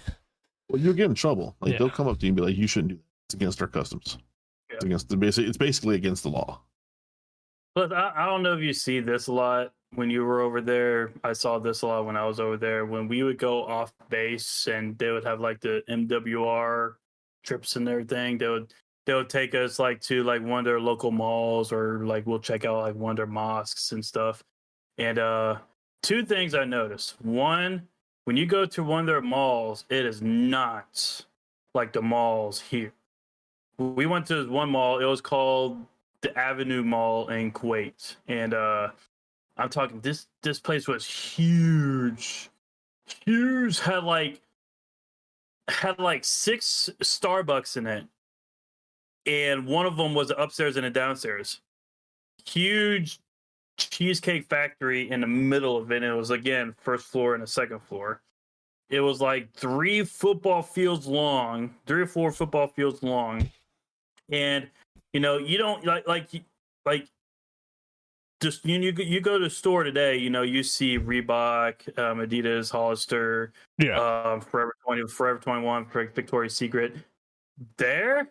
Well, you'll get in trouble. They'll come up to you and be like, "You shouldn't do that. It's against our customs. Yeah. It's basically against the law." But I don't know if you see this a lot when you were over there. I saw this a lot when I was over there. When we would go off base and they would have the MWR trips and everything, they would take us to one of their local malls, or we'll check out one of their mosques and stuff. And two things I noticed. One, when you go to one of their malls, it is not like the malls here. We went to one mall. It was called the Avenue Mall in Kuwait, and I'm talking this place was huge. Had had like 6 Starbucks in it, and one of them was upstairs and a downstairs. Huge cheesecake factory in the middle of it. And it was again first floor and a second floor. It was like 3 football fields long, 3 or 4 football fields long, and you don't like just you go to the store today, you see Reebok, Adidas, Hollister, Forever 21, Victoria's Secret. There,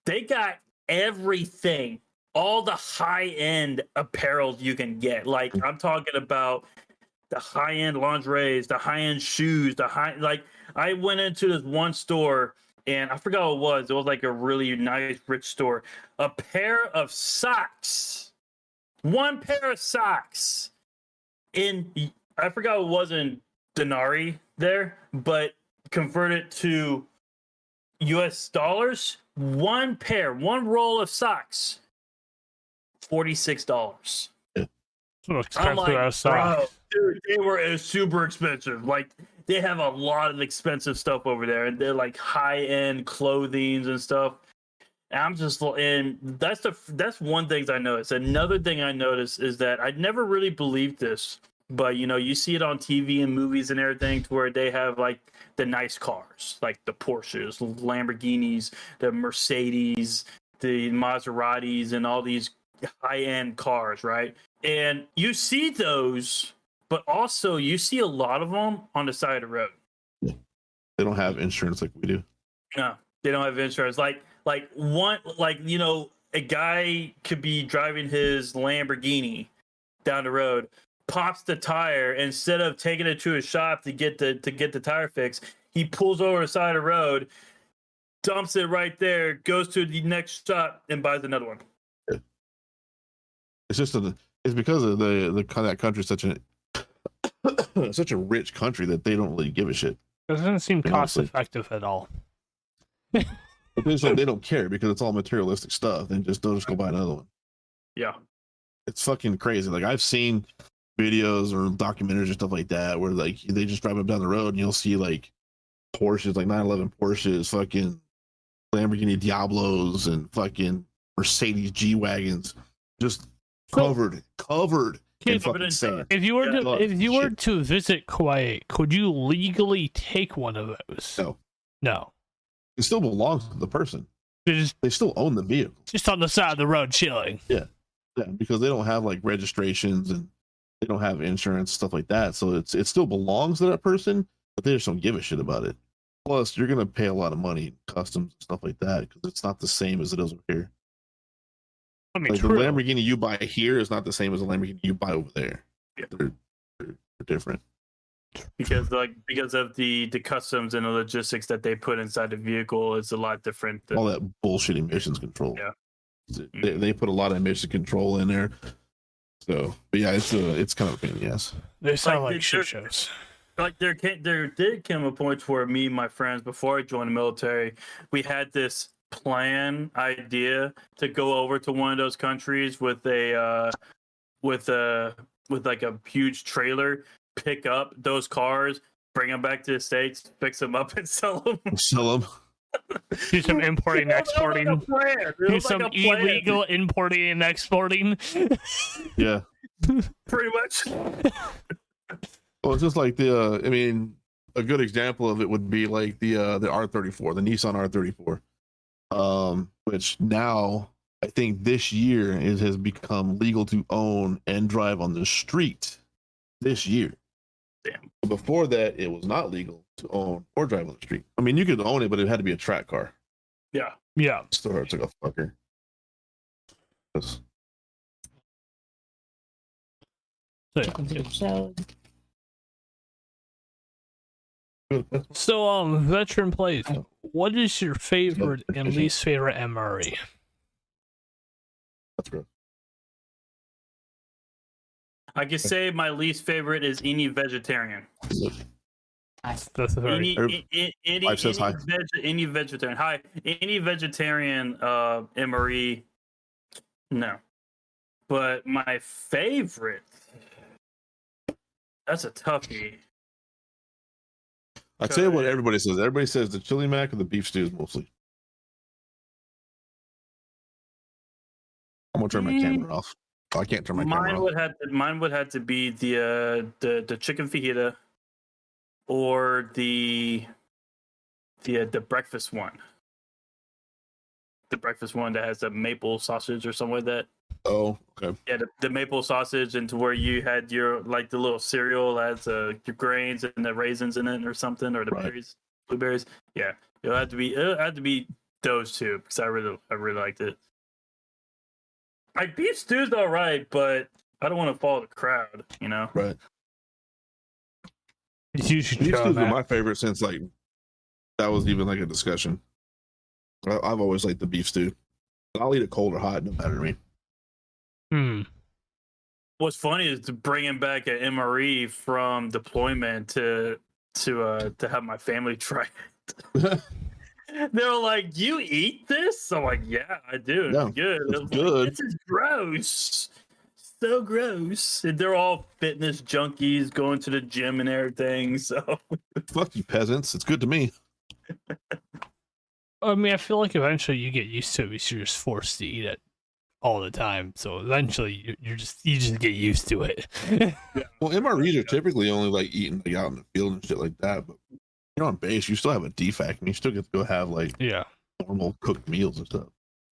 they got everything, all the high end apparel you can get. Like I'm talking about the high end lingeries, the high end shoes, I went into this one store and I forgot what it was. It was like a really nice, rich store. A pair of socks. One pair of socks I forgot what it was in denarii there, but converted to US dollars, one roll of socks, $46. So I'm like, socks. bro, dude, they were super expensive. Like they have a lot of expensive stuff over there, and they're like high end clothing and stuff. And I'm just, and that's one thing I noticed. Another thing I noticed is that I never really believed this, but you see it on TV and movies and everything, to where they have like the nice cars, like the Porsches, Lamborghinis, the Mercedes, the Maseratis, and all these high end cars, right? And you see those, but also you see a lot of them on the side of the road. They don't have insurance like we do. No, they don't have insurance. A guy could be driving his Lamborghini down the road, pops the tire. Instead of taking it to a shop to get the tire fixed, he pulls over the side of the road, dumps it right there, goes to the next shop, and buys another one. It's just it's because of that country is such a rich country that they don't really give a shit. It doesn't seem cost effective at all. But they don't care because it's all materialistic stuff. They'll just go buy another one. Yeah, it's fucking crazy. Like I've seen videos or documentaries or stuff like that where like they just drive up down the road and you'll see like Porsches, like 911 Porsches, fucking Lamborghini Diablos, and fucking Mercedes G wagons, just covered in fucking sand. If you were to visit Kuwait, could you legally take one of those? No. It still belongs to the person. They still own the vehicle. Just on the side of the road chilling. Yeah, because they don't have like registrations and they don't have insurance, stuff like that. So it still belongs to that person, but they just don't give a shit about it. Plus, you're gonna pay a lot of money in customs and stuff like that because it's not the same as it is over here. I mean, like the Lamborghini you buy here is not the same as the Lamborghini you buy over there. Yeah. They're different. Because of the customs and the logistics that they put inside the vehicle is a lot different. All that bullshit emissions control. Yeah, they put a lot of emission control in there. So, but yeah, it's kind of a pain in the ass. They sound like shit shows. Like there did come a point where me and my friends, before I joined the military, we had this idea to go over to one of those countries with like a huge trailer, pick up those cars, bring them back to the States, fix them up, and sell them. Do some importing and exporting. Do some illegal importing and exporting. Yeah. Pretty much. Well, it's just like a good example of it would be like the R34, the Nissan R34, which now I think this year it has become legal to own and drive on the street this year. Damn. Before that, it was not legal to own or drive on the street. I mean, you could own it, but it had to be a track car. Yeah. Yeah. Still hurts like a fucker. So, veteran plays. What is your favorite and least favorite MRE? That's good. I can say my least favorite is any vegetarian. That's very any vegetarian. Hi, any vegetarian MRE. No, but my favorite. That's a toughie. I tell you what everybody says. Everybody says the chili mac or the beef stews mostly. I'm gonna turn my camera off. Oh, I can't turn my camera off. Mine would have to be the chicken fajita or the breakfast one. The breakfast one that has the maple sausage or something like that. Oh, okay. Yeah, the maple sausage, and to where you had your like the little cereal has your grains and the raisins in it or something, or the berries, blueberries. Yeah, it had to be those two because I really liked it. Like beef stew's all right, but I don't want to follow the crowd, you know. Right. You should Beef try stews are that. my favorite since like that was even like a discussion. I've always liked the beef stew. I'll eat it cold or hot, no matter to me. What's funny is to bringing back an MRE from deployment to have my family try it. They were like, "You eat this?" I'm like, "Yeah, I do. It's good." It's good. Like, this is gross. So gross. And they're all fitness junkies going to the gym and everything. So fuck you, peasants. It's good to me. I mean, I feel like eventually you get used to it because you're just forced to eat it all the time. So eventually you just get used to it. Well, MREs are typically only like eating like out in the field and shit like that, but you're on base, you still have a defac, and you still get to go have like normal cooked meals and stuff.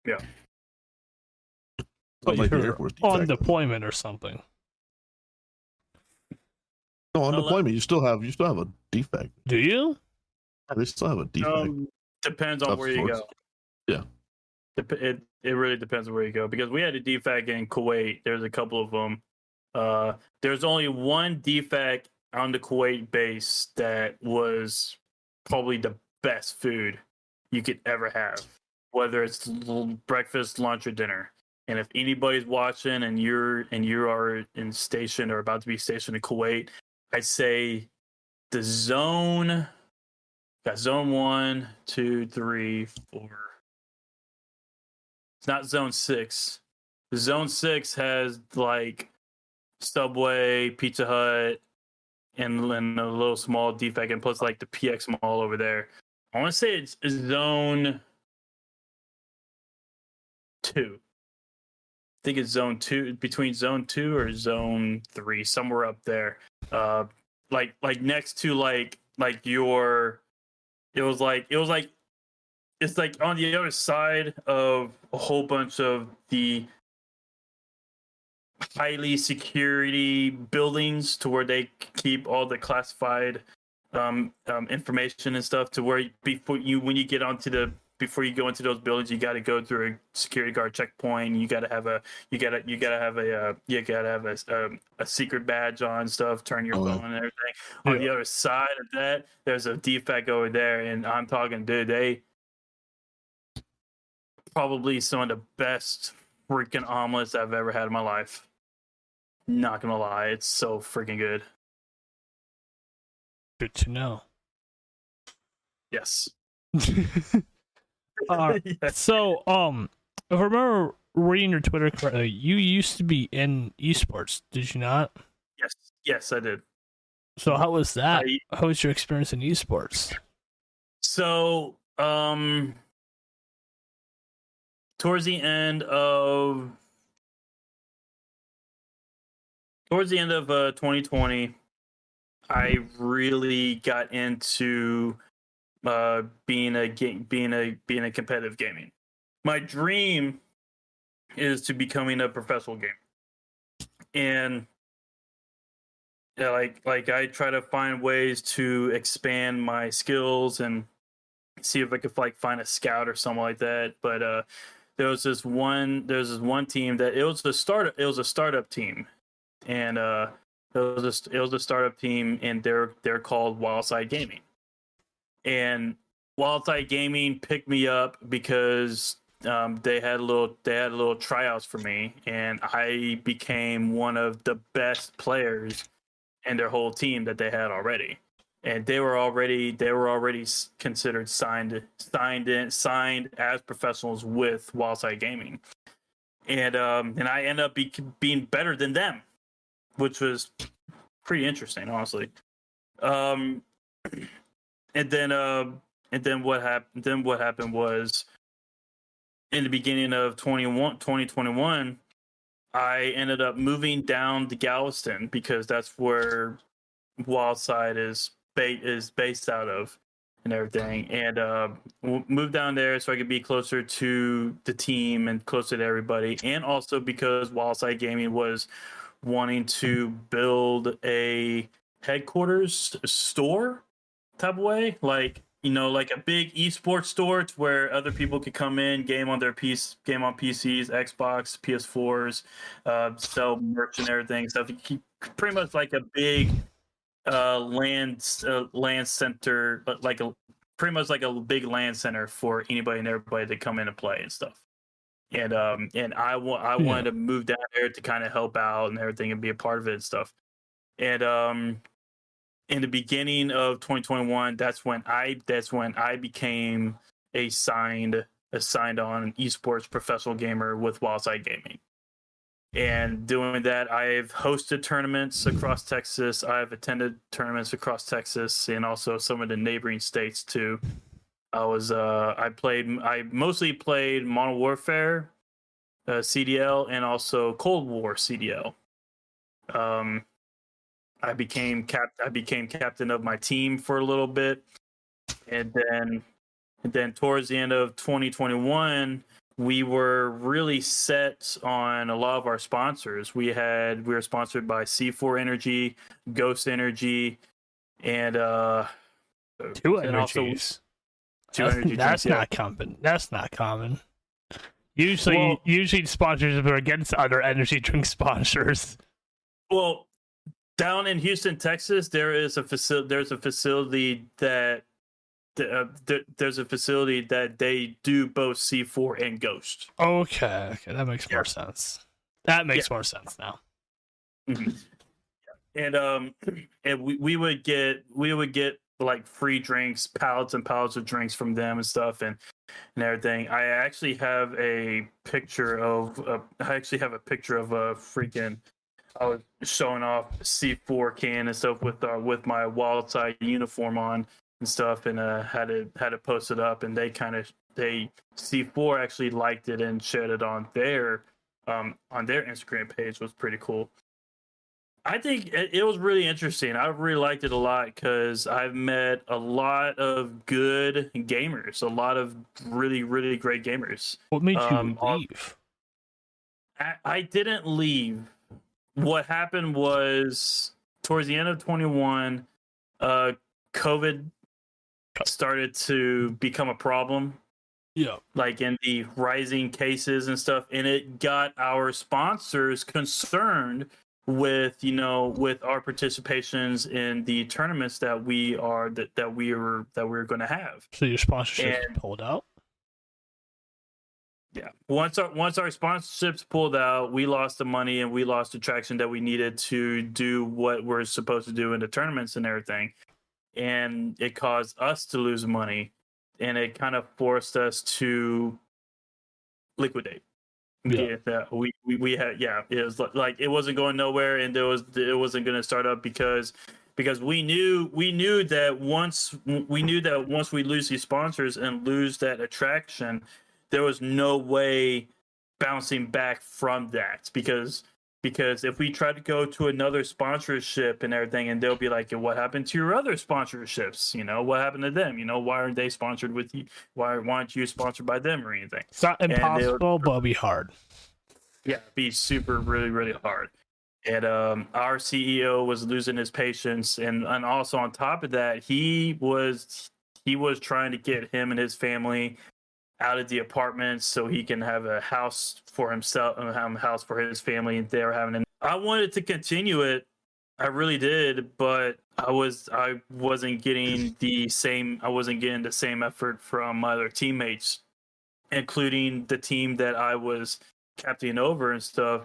Yeah. But like the you're Air Force on defac. deployment or something. No, on deployment, you still have a defac. Do you? They still have a defac. Depends on where you go. Yeah. It really depends on where you go, because we had a defac in Kuwait. There's a couple of them. There's only one defac on the Kuwait base that was probably the best food you could ever have, whether it's breakfast, lunch, or dinner. And if anybody's watching and you are in station or about to be stationed in Kuwait, I'd say the zone. Got zone 1, 2, 3, 4. It's not zone 6. Zone 6 has like Subway, Pizza Hut, and a little small defect, and plus like the PX Mall over there. I want to say it's zone 2. I think it's zone 2, between zone 2 or zone 3, somewhere up there. Like next to like your. It's like on the other side of a whole bunch of the highly security buildings, to where they keep all the classified information and stuff, to where before you go into those buildings, you got to go through a security guard checkpoint. You got to have a secret badge on, stuff, turn your phone and everything. On the other side of that, there's a defect over there, and I'm talking, dude, they probably some of the best freaking omelets I've ever had in my life. Not gonna lie, it's so freaking good. Good to know. Yes. So, if I remember reading your Twitter correctly, you used to be in esports, did you not? Yes, I did. So how was that? How was your experience in esports? So, towards the end of 2020, I really got into being a competitive gaming. My dream is to becoming a professional gamer, and like I try to find ways to expand my skills and see if I could like find a scout or something like that. But there was this one team that it was a startup team, and it was a startup team, and they're called Wildside Gaming. And Wildside Gaming picked me up because they had a little tryouts for me, and I became one of the best players in their whole team that they had already. And they were already considered signed as professionals with Wildside Gaming, and I ended up being better than them, which was pretty interesting, honestly. and then what happened? Then what happened was in the beginning of 2021, I ended up moving down to Galveston because that's where Wildside is based out of and everything, and moved down there so I could be closer to the team and closer to everybody, and also because Wildside Gaming was wanting to build a headquarters store type of way, like like a big esports store to where other people could come in, game on PCs, Xbox, PS4s, sell merch and everything. So pretty much like a big land center, like pretty much like a big land center for anybody and everybody to come in and play and stuff. And I wanted to move down there to kind of help out and everything and be a part of it and stuff. And in the beginning of 2021, that's when I became a signed on esports professional gamer with Wildside Gaming. And doing that, I've hosted tournaments across Texas. I've attended tournaments across Texas and also some of the neighboring states too. I mostly played Modern Warfare, CDL, and also Cold War CDL. I became captain of my team for a little bit, and then towards the end of 2021, we were really set on a lot of our sponsors. We were sponsored by C4 Energy, Ghost Energy, and Two energies. That's not common. That's not common. Usually sponsors are against other energy drink sponsors. Well, down in Houston, Texas, there's a facility that they do both C4 and Ghost. Okay, that makes more sense. That makes more sense now. Mm-hmm. And we would get like free drinks, pallets and pallets of drinks from them and stuff and everything. I actually have a picture of a freaking. I was showing off C4 can and stuff with my Wildside uniform on and stuff, and had it posted up, and they C4 actually liked it and shared it on their Instagram page. Was pretty cool. I think it was really interesting. I really liked it a lot because I've met a lot of good gamers, a lot of really, really great gamers. What made you leave? I didn't leave. What happened was towards the end of 21, COVID started to become a problem. Yeah. Like in the rising cases and stuff. And it got our sponsors concerned with our participations in the tournaments that we were going to have. So your sponsorship pulled out? Yeah. Once our sponsorships pulled out, we lost the money and we lost the traction that we needed to do what we're supposed to do in the tournaments and everything. And it caused us to lose money, and it kind of forced us to liquidate. Yeah. We had it was like it wasn't going nowhere, and it wasn't going to start up because we knew that once we lose these sponsors and lose that attraction, there was no way bouncing back from that because if we try to go to another sponsorship and everything, and they'll be like, what happened to your other sponsorships? What happened to them? Why aren't they sponsored with you? Why aren't you sponsored by them or anything? It's not impossible, but it'll be hard. Yeah, be super, really, really hard. And our CEO was losing his patience, and also on top of that, he was trying to get him and his family out of the apartment so he can have a house for himself and have a house for his family. And they were having I wanted to continue it. I really did, but I wasn't getting the same effort from my other teammates, including the team that I was captaining over and stuff.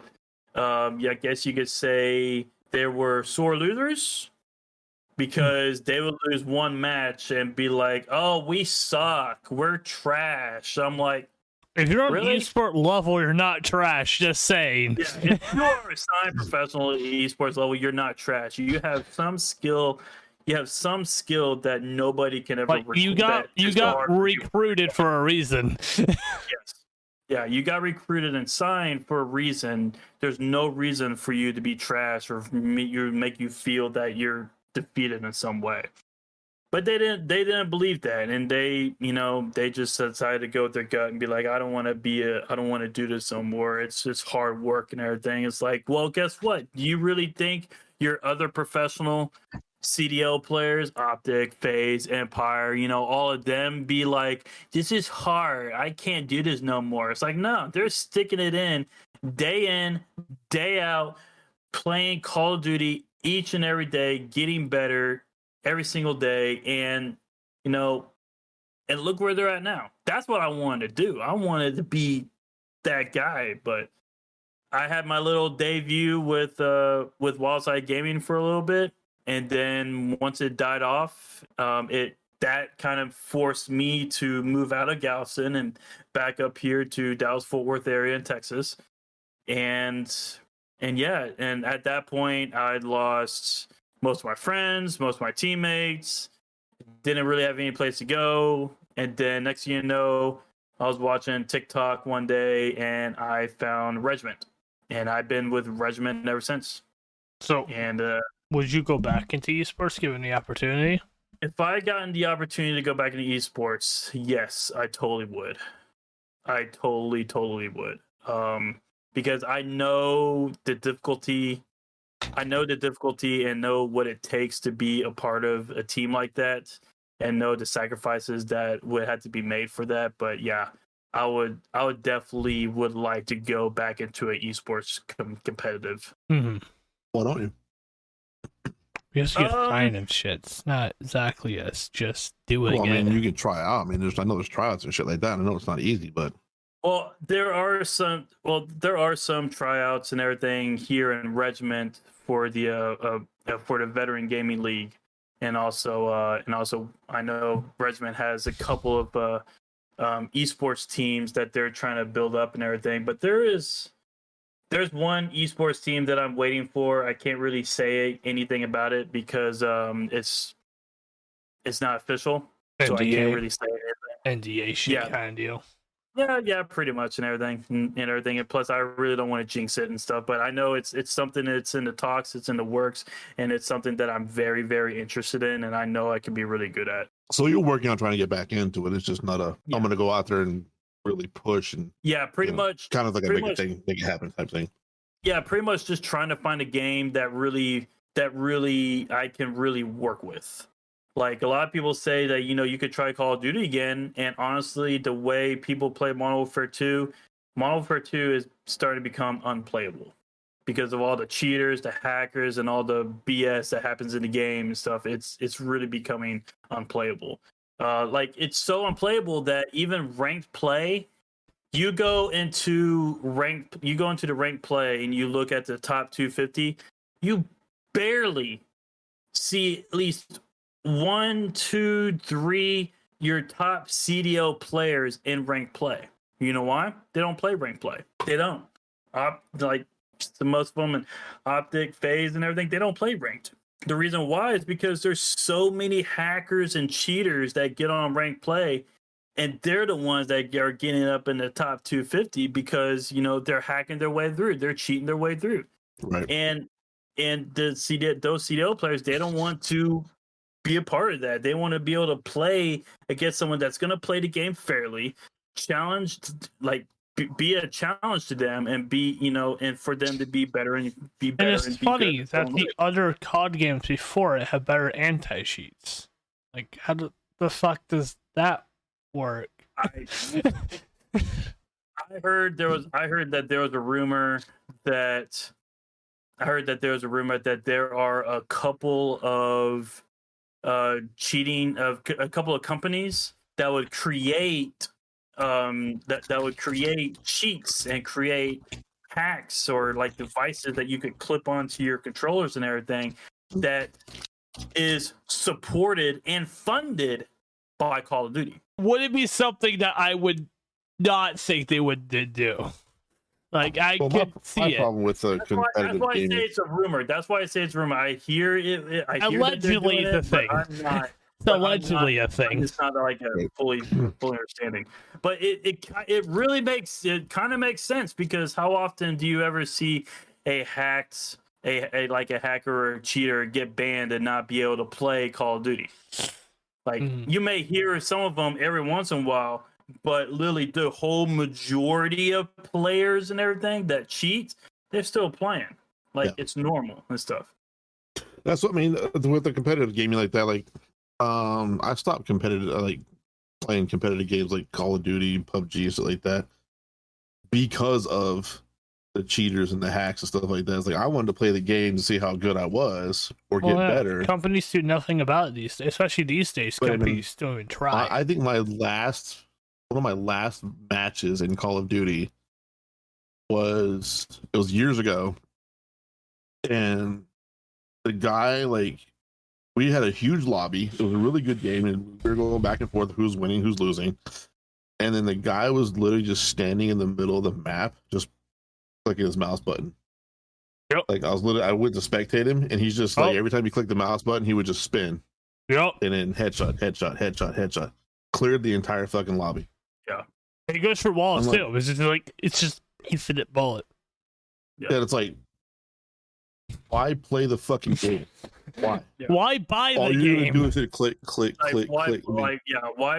I guess you could say there were sore losers, because they would lose one match and be like, "Oh, we suck. We're trash." I'm like, if you're on esport level, you're not trash. Just saying. Yeah, if you are a signed professional at esports level, you're not trash. You have some skill. some skill that nobody can ever. Like you got recruited for a reason. Yes. Yeah, you got recruited and signed for a reason. There's no reason for you to be trash or make you feel that you're defeated in some way. But they didn't believe that, and they just decided to go with their gut and be like, I don't want to do this no more. It's just hard work and everything. It's like, well, guess what? Do you really think your other professional CDL players, Optic, FaZe, Empire, all of them be like, this is hard. I can't do this no more. It's like, no, they're sticking it in, day out, playing Call of Duty each and every day, getting better every single day. And, and look where they're at now. That's what I wanted to do. I wanted to be that guy, but I had my little debut with Wildside Gaming for a little bit. And then once it died off, that kind of forced me to move out of Galveston and back up here to Dallas-Fort Worth area in Texas. And at that point, I'd lost most of my friends, most of my teammates, didn't really have any place to go. And then next thing you know, I was watching TikTok one day and I found Regiment. And I've been with Regiment ever since. So, and would you go back into esports given the opportunity? If I had gotten the opportunity to go back into esports, yes, I totally would. I totally would. Because I know the difficulty. I know the difficulty and know what it takes to be a part of a team like that, and know the sacrifices that would have to be made for that. But yeah, I would definitely would like to go back into an esports competitive. Mm-hmm. Why don't you? Because you sign and shit. It's not exactly us just doing it. I mean, you can try out. I mean, I know there's tryouts and shit like that. I know it's not easy, but there are some tryouts and everything here in Regiment for the Veteran Gaming League, and also I know Regiment has a couple of esports teams that they're trying to build up and everything. But there's one esports team that I'm waiting for. I can't really say anything about it because it's not official, NDA. so I can't really say anything. NDA shit kind of deal. Yeah, pretty much and everything. And plus, I really don't want to jinx it and stuff. But I know it's something that's in the talks, it's in the works, and it's something that I'm very, very interested in, and I know I can be really good at. So you're working on trying to get back into it. It's just not I'm going to go out there and really push and pretty much kind of like make it happen type thing. Yeah, pretty much just trying to find a game that really I can really work with. Like a lot of people say that you could try Call of Duty again, and honestly, the way people play Modern Warfare 2 is starting to become unplayable because of all the cheaters, the hackers, and all the BS that happens in the game and stuff. It's really becoming unplayable. Like it's so unplayable that even ranked play, you go into the ranked play and you look at the top 250, you barely see at least 1, 2, 3 your top CDO players in ranked play. You know why? They don't play ranked play. They don't. Like the most of them in Optic, FaZe, and everything, they don't play ranked. The reason why is because there's so many hackers and cheaters that get on ranked play, and they're the ones that are getting up in the top 250 because they're hacking their way through, they're cheating their way through, right? And those CDO players, they don't want to be a part of that. They want to be able to play against someone that's going to play the game fairly, challenged, like be a challenge to them, and be and for them to be better and be better. And it's funny that the other COD games before it have better anti-cheats. Like, how the fuck does that work? I heard that there was a rumor that there are a couple of cheating of a couple of companies that would create that would create cheats and create hacks or like devices that you could clip onto your controllers and everything that is supported and funded by Call of Duty. Would it be something that I would not think they would do? Like I Well, could my see it. problem with the That's why competitive I say gaming. it's a rumor. That's why I say it's a rumor. I hear it. I hear that they're Allegedly, doing the it, thing. but I'm not. It's but I'm allegedly a I'm thing. just not like a fully understanding. But it really makes it kind of makes sense, because how often do you ever see a hacked a like a hacker or a cheater get banned and not be able to play Call of Duty? Like you may hear some of them every once in a while, but literally the whole majority of players and everything that cheat, they're still playing. Like it's normal and stuff. That's what I mean with the competitive gaming like that. Like, I stopped playing competitive games like Call of Duty, PUBG, stuff like that, because of the cheaters and the hacks and stuff like that. It's like I wanted to play the game to see how good I was or get better. Companies do nothing about it these days, especially these days. But, companies don't even try. I think one of my last matches in Call of Duty was years ago, and the guy, like, we had a huge lobby. It was a really good game, and we were going back and forth who's winning, who's losing. And then the guy was literally just standing in the middle of the map, just clicking his mouse button. Yep. Like I went to spectate him, and he's just like every time he clicked the mouse button, he would just spin. Yep. And then headshot. Cleared the entire fucking lobby. Yeah. And he goes for walls too. It's just infinite bullet. Yeah, it's like, why play the fucking game? Why? Yeah. Why buy the All game? you're gonna do is hit click. Why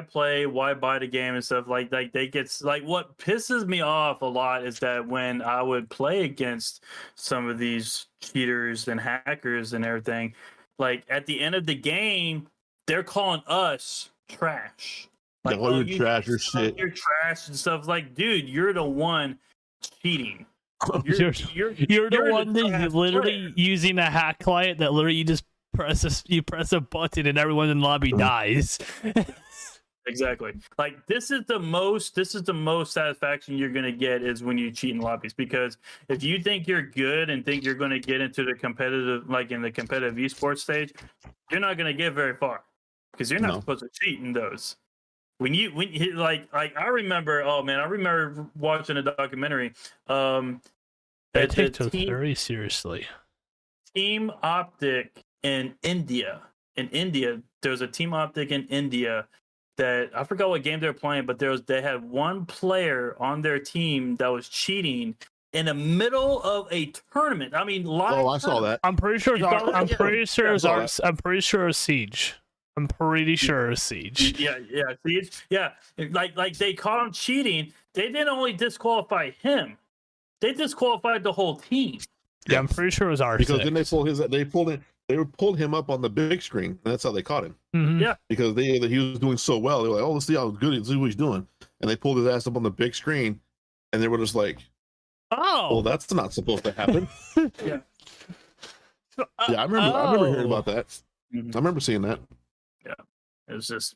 play? Why buy the game and stuff like they get like what pisses me off a lot is that when I would play against some of these cheaters and hackers and everything, like at the end of the game, they're calling us trash. Like, you're trash or shit. You're trash and stuff. Like, dude, you're the one cheating. You're the one that's literally using a hack client that literally you just press a button and everyone in the lobby dies. Exactly. Like this is the most satisfaction you're gonna get is when you cheat in lobbies, because if you think you're good and think you're gonna get into the competitive, like in the competitive esports stage, you're not gonna get very far because you're not supposed to cheat in those. When you I remember watching a documentary. They take those very seriously. Team Optic in India. In India, there's a Team Optic in India that I forgot what game they were playing, but they had one player on their team that was cheating in the middle of a tournament. I mean, live. Oh, I saw that. I'm pretty sure it was Siege. I'm pretty sure it was Siege. Yeah, Siege. Yeah, like they caught him cheating. They didn't only disqualify him; they disqualified the whole team. Yeah, I'm pretty sure it was R6. Because then they pulled him up on the big screen, and that's how they caught him. Mm-hmm. Yeah, because he was doing so well. They were like, "Oh, let's see how good let's see what he's doing," and they pulled his ass up on the big screen, and they were just like, "Oh, well, that's not supposed to happen." Yeah, I remember hearing about that. Mm-hmm. I remember seeing that. Yeah, it's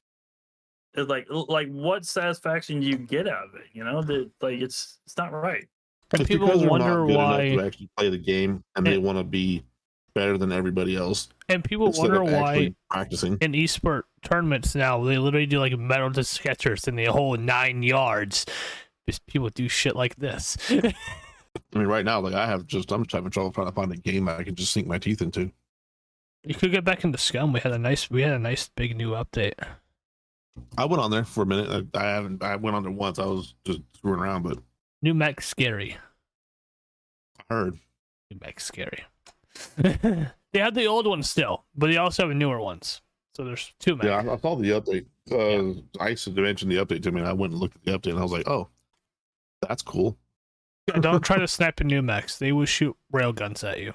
like what satisfaction you get out of it, you know? That like it's not right. And it's people wonder why to actually play the game and they want to be better than everybody else. And people wonder why practicing in esport tournaments now they literally do like metal detectors in the whole 9 yards. Because people do shit like this. I mean, right now, like I'm just having trouble trying to find a game I can just sink my teeth into. You could get back into Scum. We had a nice big new update. I went on there for a minute. I went on there once. I was just screwing around, but new mech's scary. I heard new mech's scary. They have the old ones still, but they also have newer ones. So there's two mechs. Yeah, I saw the update. Ice had mentioned the update to me, and I went and looked at the update, and I was like, "Oh, that's cool." Yeah, don't try to snipe in new mechs. They will shoot railguns at you.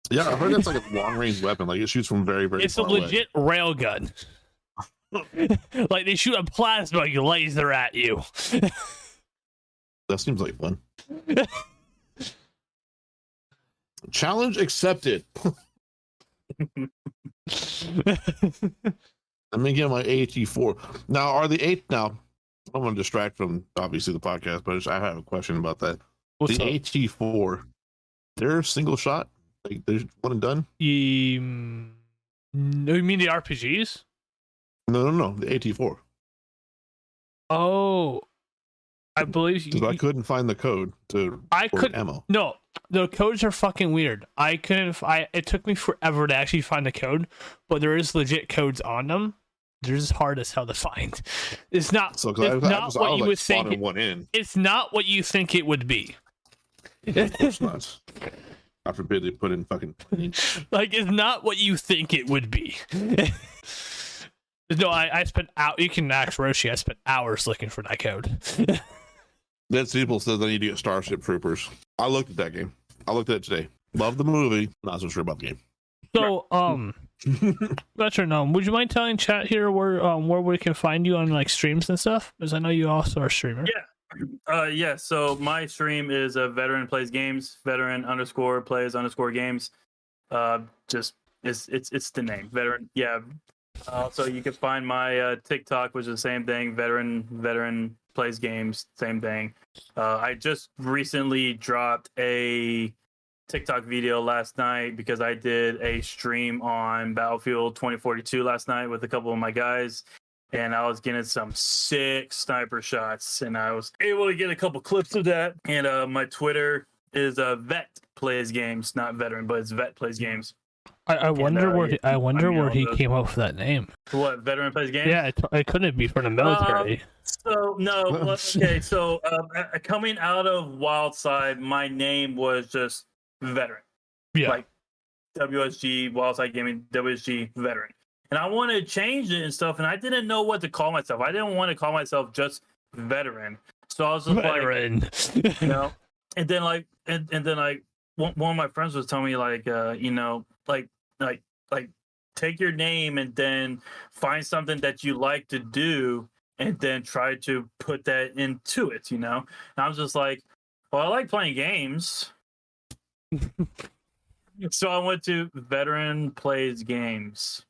Yeah, I heard that's like a long-range weapon. Like it shoots from very, very far away. It's a legit railgun. Like they shoot a plasma laser at you. That seems like fun. Challenge accepted. Let me get my AT4. Now, are the I don't want to distract from obviously the podcast, but I have a question about that. What's up? AT4, they're single shot? Like there's one and done? You mean the RPGs? No, the AT4. Oh, I believe Because I couldn't find the code to I order could ammo. no. The codes are fucking weird. I couldn't. It took me forever to actually find the code, but there is legit codes on them. They're just hard as hell to find. It's not. So It's I not was what like you would think. spawning one in. It's not what you think it would be. Of course not. God forbid they put in fucking. Like, it's not what you think it would be. No, I spent out. You can ask Roshi. I spent hours looking for that code. Dead People says I need to get Starship Troopers. I looked at that game. I looked at it today. Love the movie. Not so sure about the game. So, that's your would you mind telling chat here where we can find you on like streams and stuff? Because I know you also are a streamer. Yeah. So my stream is a veteran plays games, veteran_plays_games. Just it's the name, veteran. Yeah. So you can find my TikTok, which is the same thing, veteran plays games, same thing. I just recently dropped a TikTok video last night because I did a stream on Battlefield 2042 last night with a couple of my guys, and I was getting some sick sniper shots, and I was able to get a couple clips of that. And my Twitter is Vet Plays Games, not veteran, but it's Vet Plays Games. I wonder where he came up with that name. What, Veteran Plays Games? Yeah, it couldn't be from the military. So no, okay. So coming out of Wildside, my name was just Veteran. Yeah, Like WSG, Wildside Gaming, WSG Veteran. And I wanted to change it and stuff, and I didn't know what to call myself. I didn't want to call myself just Veteran. So I was just veteran. like, you know, and then like, and then like one of my friends was telling me like, you know, like take your name and then find something that you like to do and then try to put that into it, you know? And I was just like, well, I like playing games. So I went to Veteran Plays Games.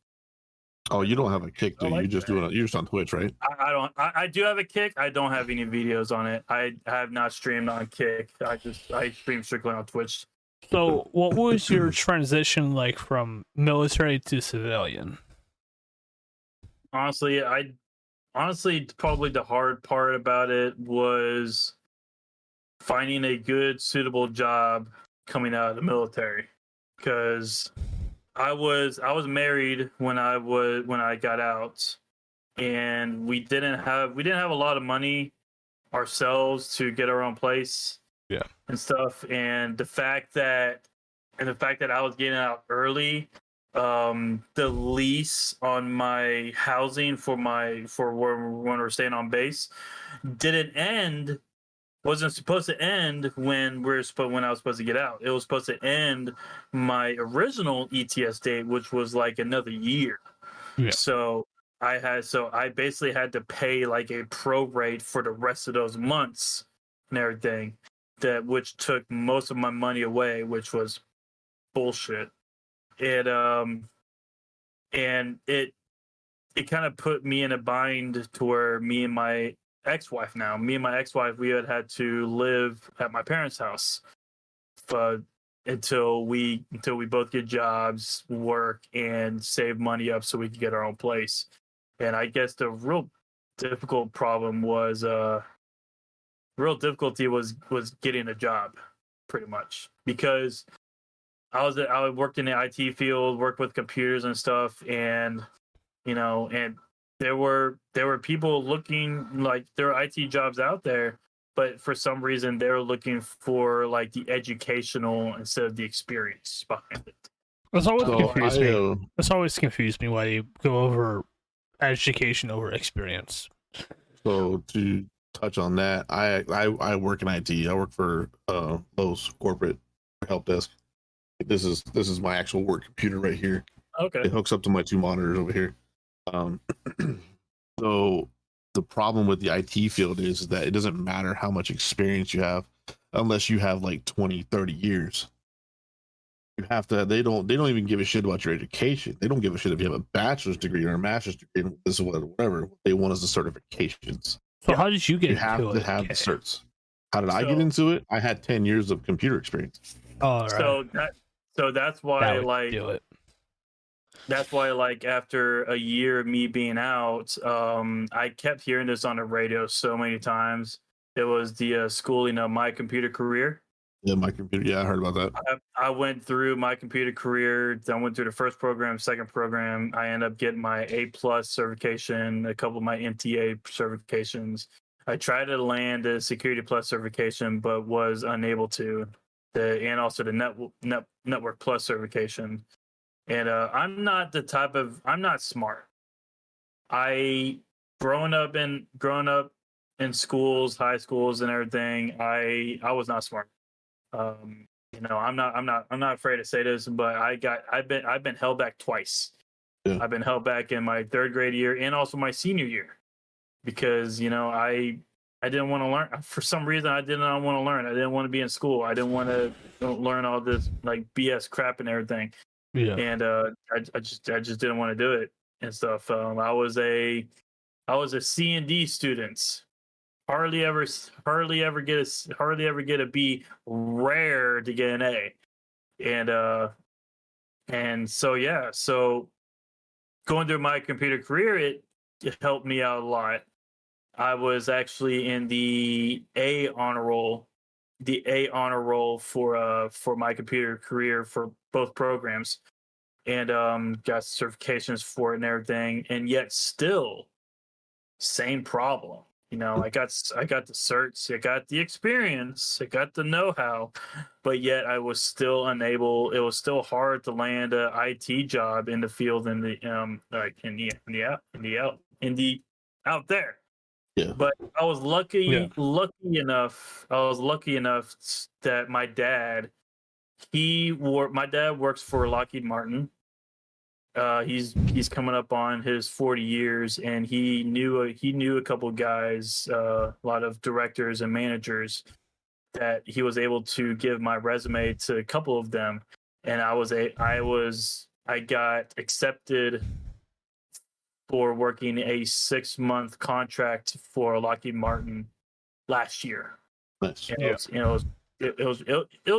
Oh, you don't have a kick, do you? like You're just you're just on Twitch, right? I don't. I do have a Kick. I don't have any videos on it. I have not streamed on Kick. I stream strictly on Twitch. So, what was your transition like from military to civilian? Honestly, probably the hard part about it was finding a good, suitable job coming out of the military, because I was married when I got out, and we didn't have a lot of money ourselves to get our own place. Yeah. And stuff, and the fact that I was getting out early, the lease on my housing for when we were staying on base wasn't supposed to end when I was supposed to get out. It was supposed to end my original ETS date, which was like another year. Yeah. So I basically had to pay like a prorate for the rest of those months and everything, which took most of my money away, which was bullshit. It kind of put me in a bind to where me and my ex-wife, we had to live at my parents' house until we both get jobs, work, and save money up so we could get our own place. And I guess the real difficulty was getting a job, pretty much, because I worked in the IT field, worked with computers and stuff, and you know, and there were people looking, like, there are IT jobs out there, but for some reason they're looking for like the educational instead of the experience behind it. That's always confused me why you go over education over experience. So to touch on that, I work in IT. I work for Lowe's corporate help desk. This is my actual work computer right here. Okay. It hooks up to my two monitors over here. So the problem with the IT field is that it doesn't matter how much experience you have unless you have like 20-30 years. You have to. They don't even give a shit about your education. They don't give a shit if you have a bachelor's degree or a master's degree. This is whatever. What they want is the certifications. So how did you get into it? You have to have the certs. How did I get into it? I had 10 years of computer experience. Oh, right. So that's why do it. That's why, like, after a year of me being out, I kept hearing this on the radio so many times. It was the school, My Computer Career. Yeah, my computer. Yeah, I heard about that. I went through My Computer Career. I went through the first program, second program. I ended up getting my A+ certification, a couple of my MTA certifications. I tried to land a Security Plus certification, but was unable to. And also the Network Plus certification. And I'm not smart. I growing up in schools, high schools, and everything. I was not smart. I'm not afraid to say this, but I've been held back twice. Yeah. I've been held back in my third grade year and also my senior year because I didn't want to learn. For some reason, I did not want to learn. I didn't want to be in school. I didn't want to learn all this like BS crap and everything. Yeah. And I just didn't want to do it and stuff. I was a C&D student. Hardly ever get a B. Rare to get an A. And so yeah. So going through My Computer Career, it helped me out a lot. I was actually in the A honor roll for My Computer Career for both programs, and got certifications for it and everything. And yet still, same problem. I got the certs, I got the experience, I got the know-how, but yet I was still unable. It was still hard to land a IT job in the field in the out there. Yeah. But I was lucky enough that my dad works for Lockheed Martin. He's coming up on his 40 years, and he knew a couple of guys, a lot of directors and managers that he was able to give my resume to a couple of them, and I got accepted for working a 6-month contract for Lockheed Martin last year. Nice. And it was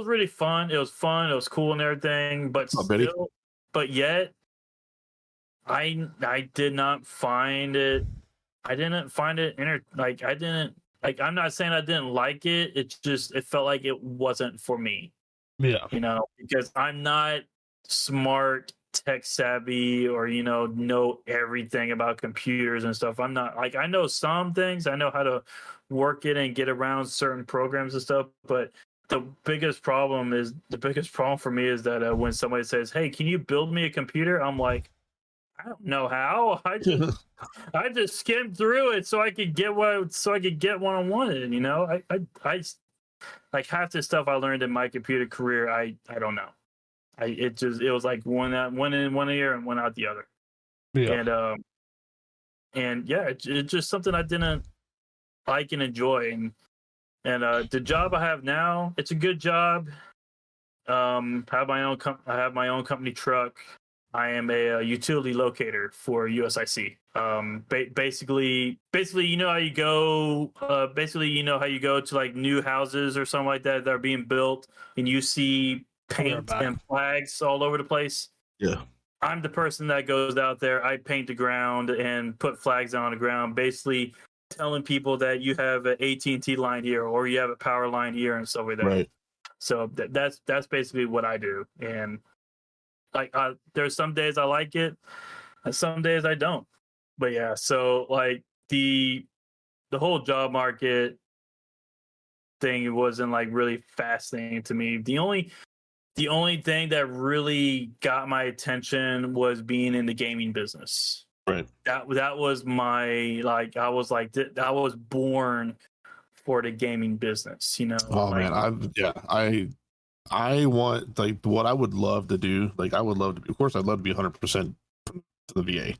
really fun. It was fun. It was cool and everything, but yet. I did not find it. I didn't find it I'm not saying I didn't like it. It felt like it wasn't for me. Yeah. Because I'm not smart, tech savvy, or know everything about computers and stuff. I'm not I know some things. I know how to work it and get around certain programs and stuff. But the biggest problem for me is that when somebody says, "Hey, can you build me a computer?" I'm like, I don't know how. I just skimmed through it so I could get what I wanted. I like half the stuff I learned in My Computer Career. I don't know. It was like one in one ear and one out the other. Yeah. And yeah, it's just something I didn't like and enjoy. And the job I have now, it's a good job. I have my own company truck. I am a utility locator for USIC. Basically, how you go. How you go to like new houses or something like that are being built, and you see paint and flags all over the place. Yeah, I'm the person that goes out there. I paint the ground and put flags on the ground, basically telling people that you have an AT&T line here or you have a power line here and stuff like that. Right. So that's basically what I do. And there's some days I like it, and some days I don't. But yeah, so like the whole job market thing wasn't like really fascinating to me. The only thing that really got my attention was being in the gaming business. Right. That was my I was born for the gaming business. Oh man, I want what I would love to do. I would love to. Of course, I'd love to be 100% from the VA,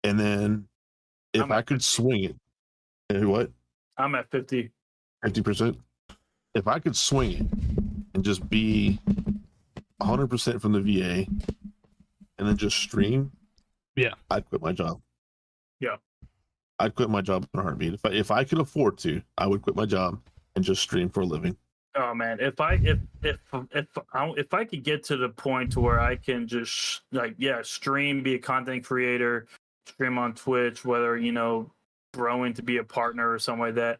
and then if I could swing it, what? I'm at 50%. If I could swing it and just be 100% from the VA, and then just stream, yeah, I'd quit my job. Yeah, I'd quit my job in a heartbeat. If I could afford to, I would quit my job and just stream for a living. Oh man, if I could get to the point to where I can just stream, be a content creator, stream on Twitch, whether growing to be a partner or something like that,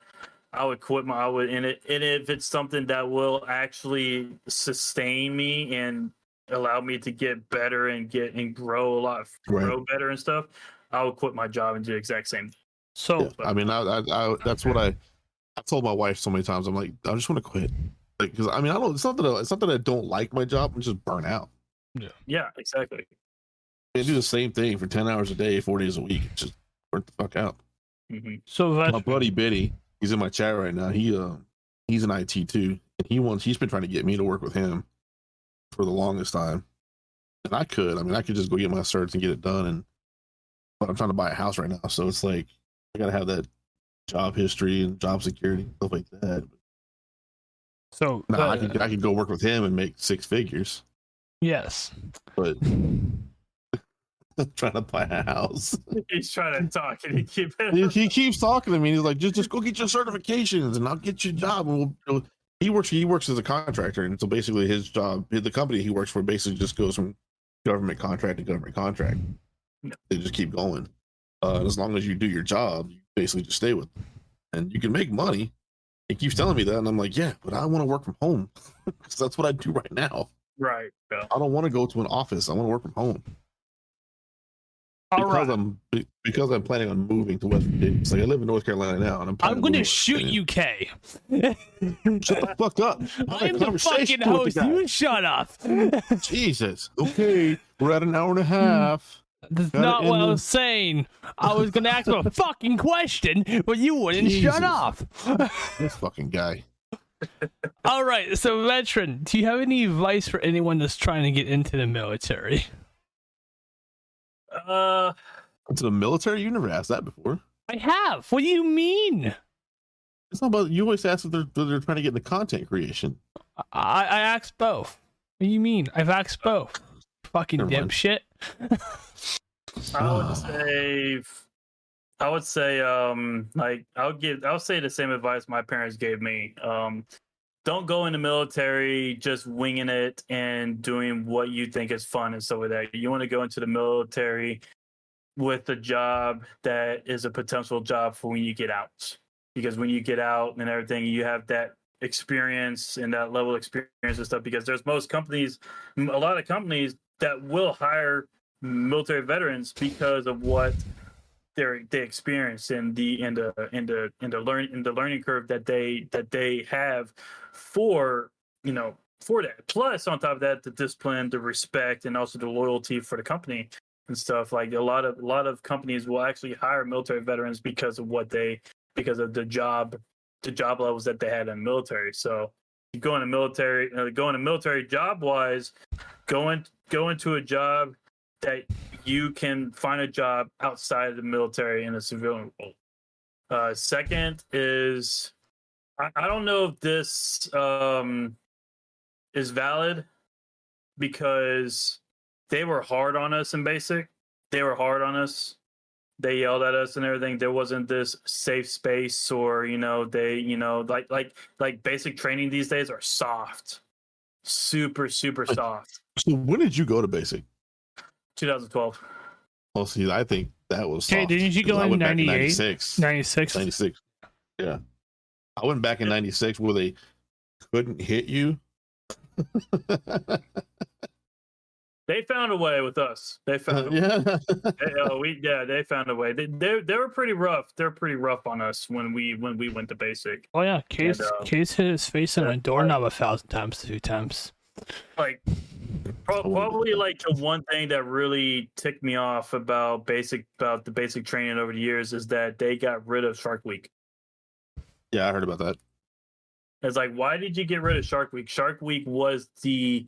I would quit my. I would, and if it's something that will actually sustain me and allow me to get better and grow a lot, grow better and stuff, I would quit my job and do the exact same thing. So Yeah. I mean, I that's what I told my wife so many times. I'm like, I just want to quit. Like, because I mean, I don't. It's not that I don't like my job. I'm just burnt out. Yeah, exactly. I do the same thing for 10 hours a day, 4 days a week. It's just burnt the fuck out. Mm-hmm. So my buddy Biddy, he's in my chat right now. He's in IT too, and he's been trying to get me to work with him for the longest time. And I could just go get my certs and get it done. But I'm trying to buy a house right now, so it's like I gotta have that job history and job security, stuff like that. So now I could go work with him and make 6 figures. Yes, but I'm trying to buy a house. He's trying to talk, and he keeps talking to me. He's like, just go get your certifications, and I'll get you a job. And he works as a contractor, and so basically his job, the company he works for, basically just goes from government contract to government contract. They just keep going. As long as you do your job, you basically just stay with them, and you can make money. He keeps telling me that, and I'm like, yeah, but I want to work from home because that's what I do right now. Right. Yeah. I don't want to go to an office. I want to work from home. Because I'm planning on moving to West Virginia. It's like I live in North Carolina now, and I'm going to shoot you, Kay. Shut the fuck up. I'm the fucking host. You shut up. Jesus. Okay, we're at an hour and a half. That's not what I was saying. I was going to ask a fucking question, but you wouldn't shut up. This fucking guy. All right, so veteran, do you have any advice for anyone that's trying to get into the military? Into the military? You never asked that before. I have. What do you mean? It's not about. You always ask if they're trying to get into content creation. I asked both. What do you mean? I've asked both. Fucking dipshit. I would say, like I'll say the same advice my parents gave me. Don't go in the military just winging it and doing what you think is fun and stuff like that. You want to go into the military with a job that is a potential job for when you get out. Because when you get out and everything, you have that experience and that level of experience and stuff. Because there's a lot of companies that will hire military veterans because of what they experience and the learning curve that they have for that. Plus, on top of that, the discipline, the respect, and also the loyalty for the company and stuff. Like a lot of companies will actually hire military veterans because of the job levels that they had in the military. So you go into military job wise, go into a job that you can find a job outside of the military in a civilian role. Second is, I don't know if this is valid because they were hard on us in basic. They were hard on us. They yelled at us and everything. There wasn't this safe space, or like basic training these days are soft, super soft. So when did you go to basic? 2012. Well, see, I think that was soft. Okay, didn't you go in 98? 96. 96. Yeah. I went back in 96 where they couldn't hit you. They found a way with us. They found a way. They found a way. They were pretty rough. They're pretty rough on us when we went to basic. Oh yeah, Case hit his face on a doorknob 1,000 times, 2 times. Like probably like the one thing that really ticked me off about the basic training over the years is that they got rid of Shark Week. Yeah, I heard about that. It's like, why did you get rid of Shark Week? Shark Week was the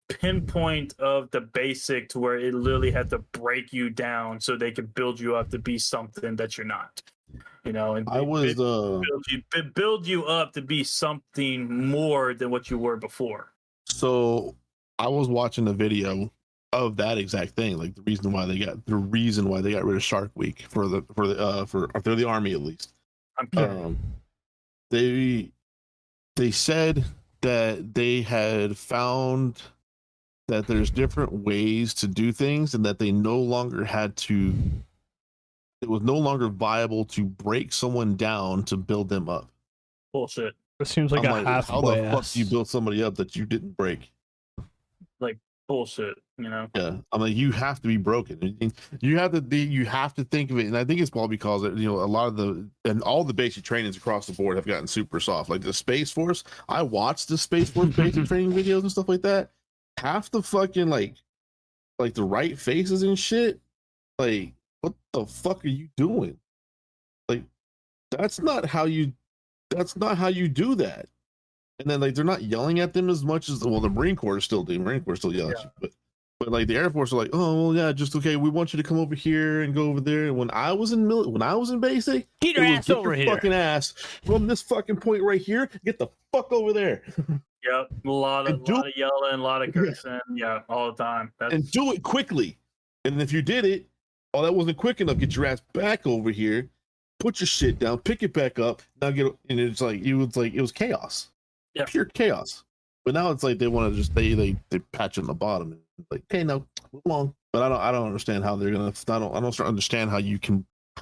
pinpoint of the basic to where it literally had to break you down so they could build you up to be something that you're not. And build you up to be something more than what you were before. So I was watching a video of that exact thing, like the reason why they got rid of Shark Week for the Army, at least. I'm kidding. They said that they had found that there's different ways to do things, and that it was no longer viable to break someone down to build them up. Bullshit. It seems like I'm a like, how halfway the fuck do you build somebody up that you didn't break? Like bullshit, you know. Yeah, I'm like, you have to be broken. You have to be. You have to think of it, and I think it's probably because a lot of all the basic trainings across the board have gotten super soft. Like the Space Force, I watched the Space Force basic training videos and stuff like that. Half the fucking like the right faces and shit. Like, what the fuck are you doing? Like, that's not how you do that. And then like they're not yelling at them as much as the Marine Corps is still doing. Marine Corps still yelling at you, but like the Air Force are like, oh well, yeah, just okay. We want you to come over here and go over there. And when I was in basic, Get your ass over here. fucking ass from this fucking point right here. Get the fuck over there. Yep, a lot of yelling, a lot of cursing. Yeah, all the time. And do it quickly. And if you did it, oh, that wasn't quick enough. Get your ass back over here. Put your shit down. Pick it back up. Now and it's like it was chaos. Yeah. Pure chaos. But now it's like they want to just they patch on the bottom and like, okay, now move along. But I don't understand how they're gonna. I don't understand how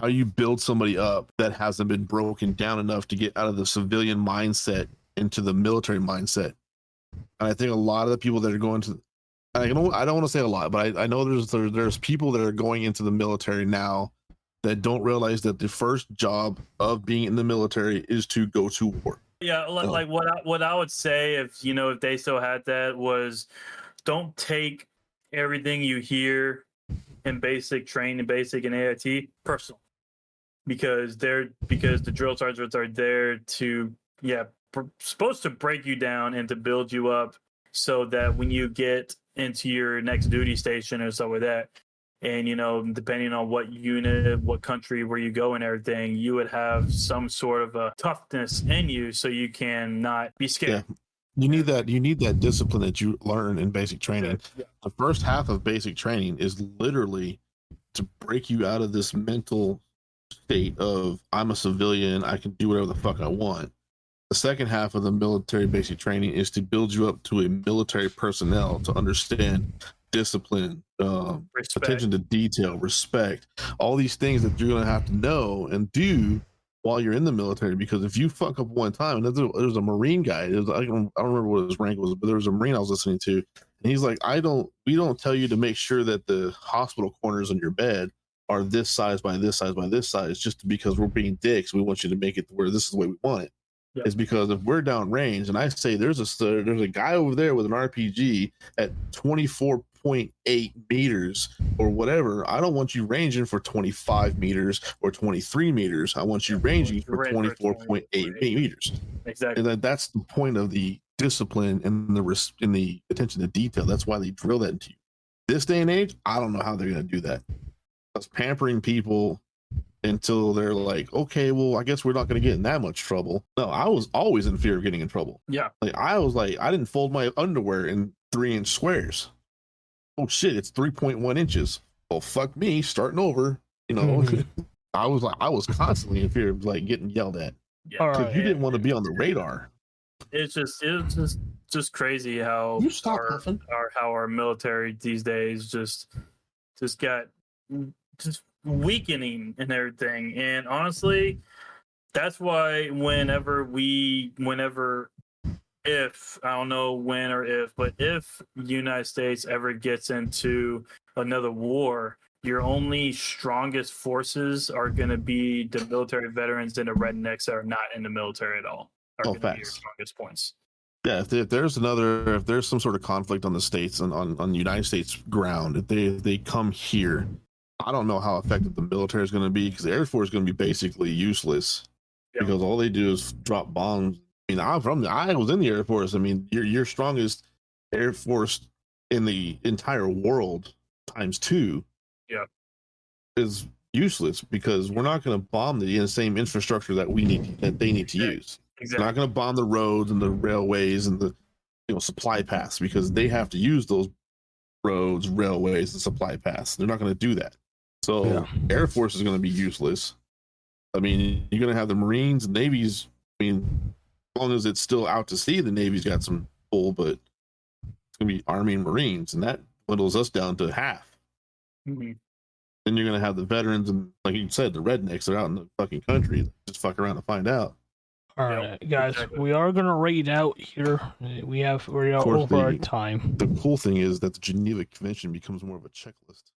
you build somebody up that hasn't been broken down enough to get out of the civilian mindset into the military mindset. And I think a lot of the people that are going to, I don't want to say a lot, but I know there's people that are going into the military now that don't realize that the first job of being in the military is to go to war. Yeah, like what I would say if they still had that was, don't take everything you hear in basic training, basic and AIT personal, because the drill sergeants are there to supposed to break you down and to build you up so that when you get into your next duty station or stuff like that, and depending on what unit, what country, where you go and everything, you would have some sort of a toughness in you so you can not be scared. Yeah. You need that discipline that you learn in basic training. Yeah. The first half of basic training is literally to break you out of this mental state of I'm a civilian, I can do whatever the fuck I want. The second half of the military basic training is to build you up to a military personnel to understand discipline, attention to detail, respect, all these things that you're going to have to know and do while you're in the military. Because if you fuck up one time, and there's a Marine guy, I don't remember what his rank was, but there was a Marine I was listening to, and he's like, we don't tell you to make sure that the hospital corners on your bed are this size by this size by this size just because we're being dicks. We want you to make it where this is the way we want it. Yep. Is because if we're down range and I say there's a guy over there with an RPG at 24.8 meters or whatever, I don't want you ranging for 25 meters or 23 meters. I want you ranging for 24.8 meters. Exactly. And that's the point of the discipline and the attention to detail. That's why they drill that into you. This day and age, I don't know how they're going to do that. That's pampering people until they're like, okay, well, I guess we're not going to get in that much trouble. No, I was always in fear of getting in trouble. Yeah. Like I was like, I didn't fold my underwear in 3-inch squares. Oh shit, it's 3.1 inches. Well, fuck me, starting over. I was constantly in fear of like getting yelled at. Yeah. Because you didn't want to be on the radar. It was just crazy how our military these days just got just weakening and everything. And honestly, that's why if I don't know when or if, but if the United States ever gets into another war, your only strongest forces are going to be the military veterans and the rednecks that are not in the military at all. Are going to be your strongest points. Yeah, if there's some sort of conflict on the states on the United States ground, if they come here, I don't know how effective the military is going to be, because the Air Force is going to be basically useless because all they do is drop bombs. I mean, I was in the Air Force. I mean, your strongest Air Force in the entire world times 2 is useless, because we're not going to bomb the same infrastructure that they need to use. Exactly. We're not going to bomb the roads and the railways and the supply paths, because they have to use those roads, railways, and supply paths. They're not going to do that. So Air Force is going to be useless. I mean, you're going to have the Marines, Navy's. I mean, as long as it's still out to sea, the Navy's got some pull, but it's going to be Army and Marines, and that dwindles us down to half. Mm-hmm. Then you're going to have the veterans and, like you said, the rednecks that are out in the fucking country. Just fuck around and find out. All Yep, right, guys, exactly. we are gonna raid out here. We're Of course, over our the time. cool thing is that the Geneva Convention becomes more of a checklist.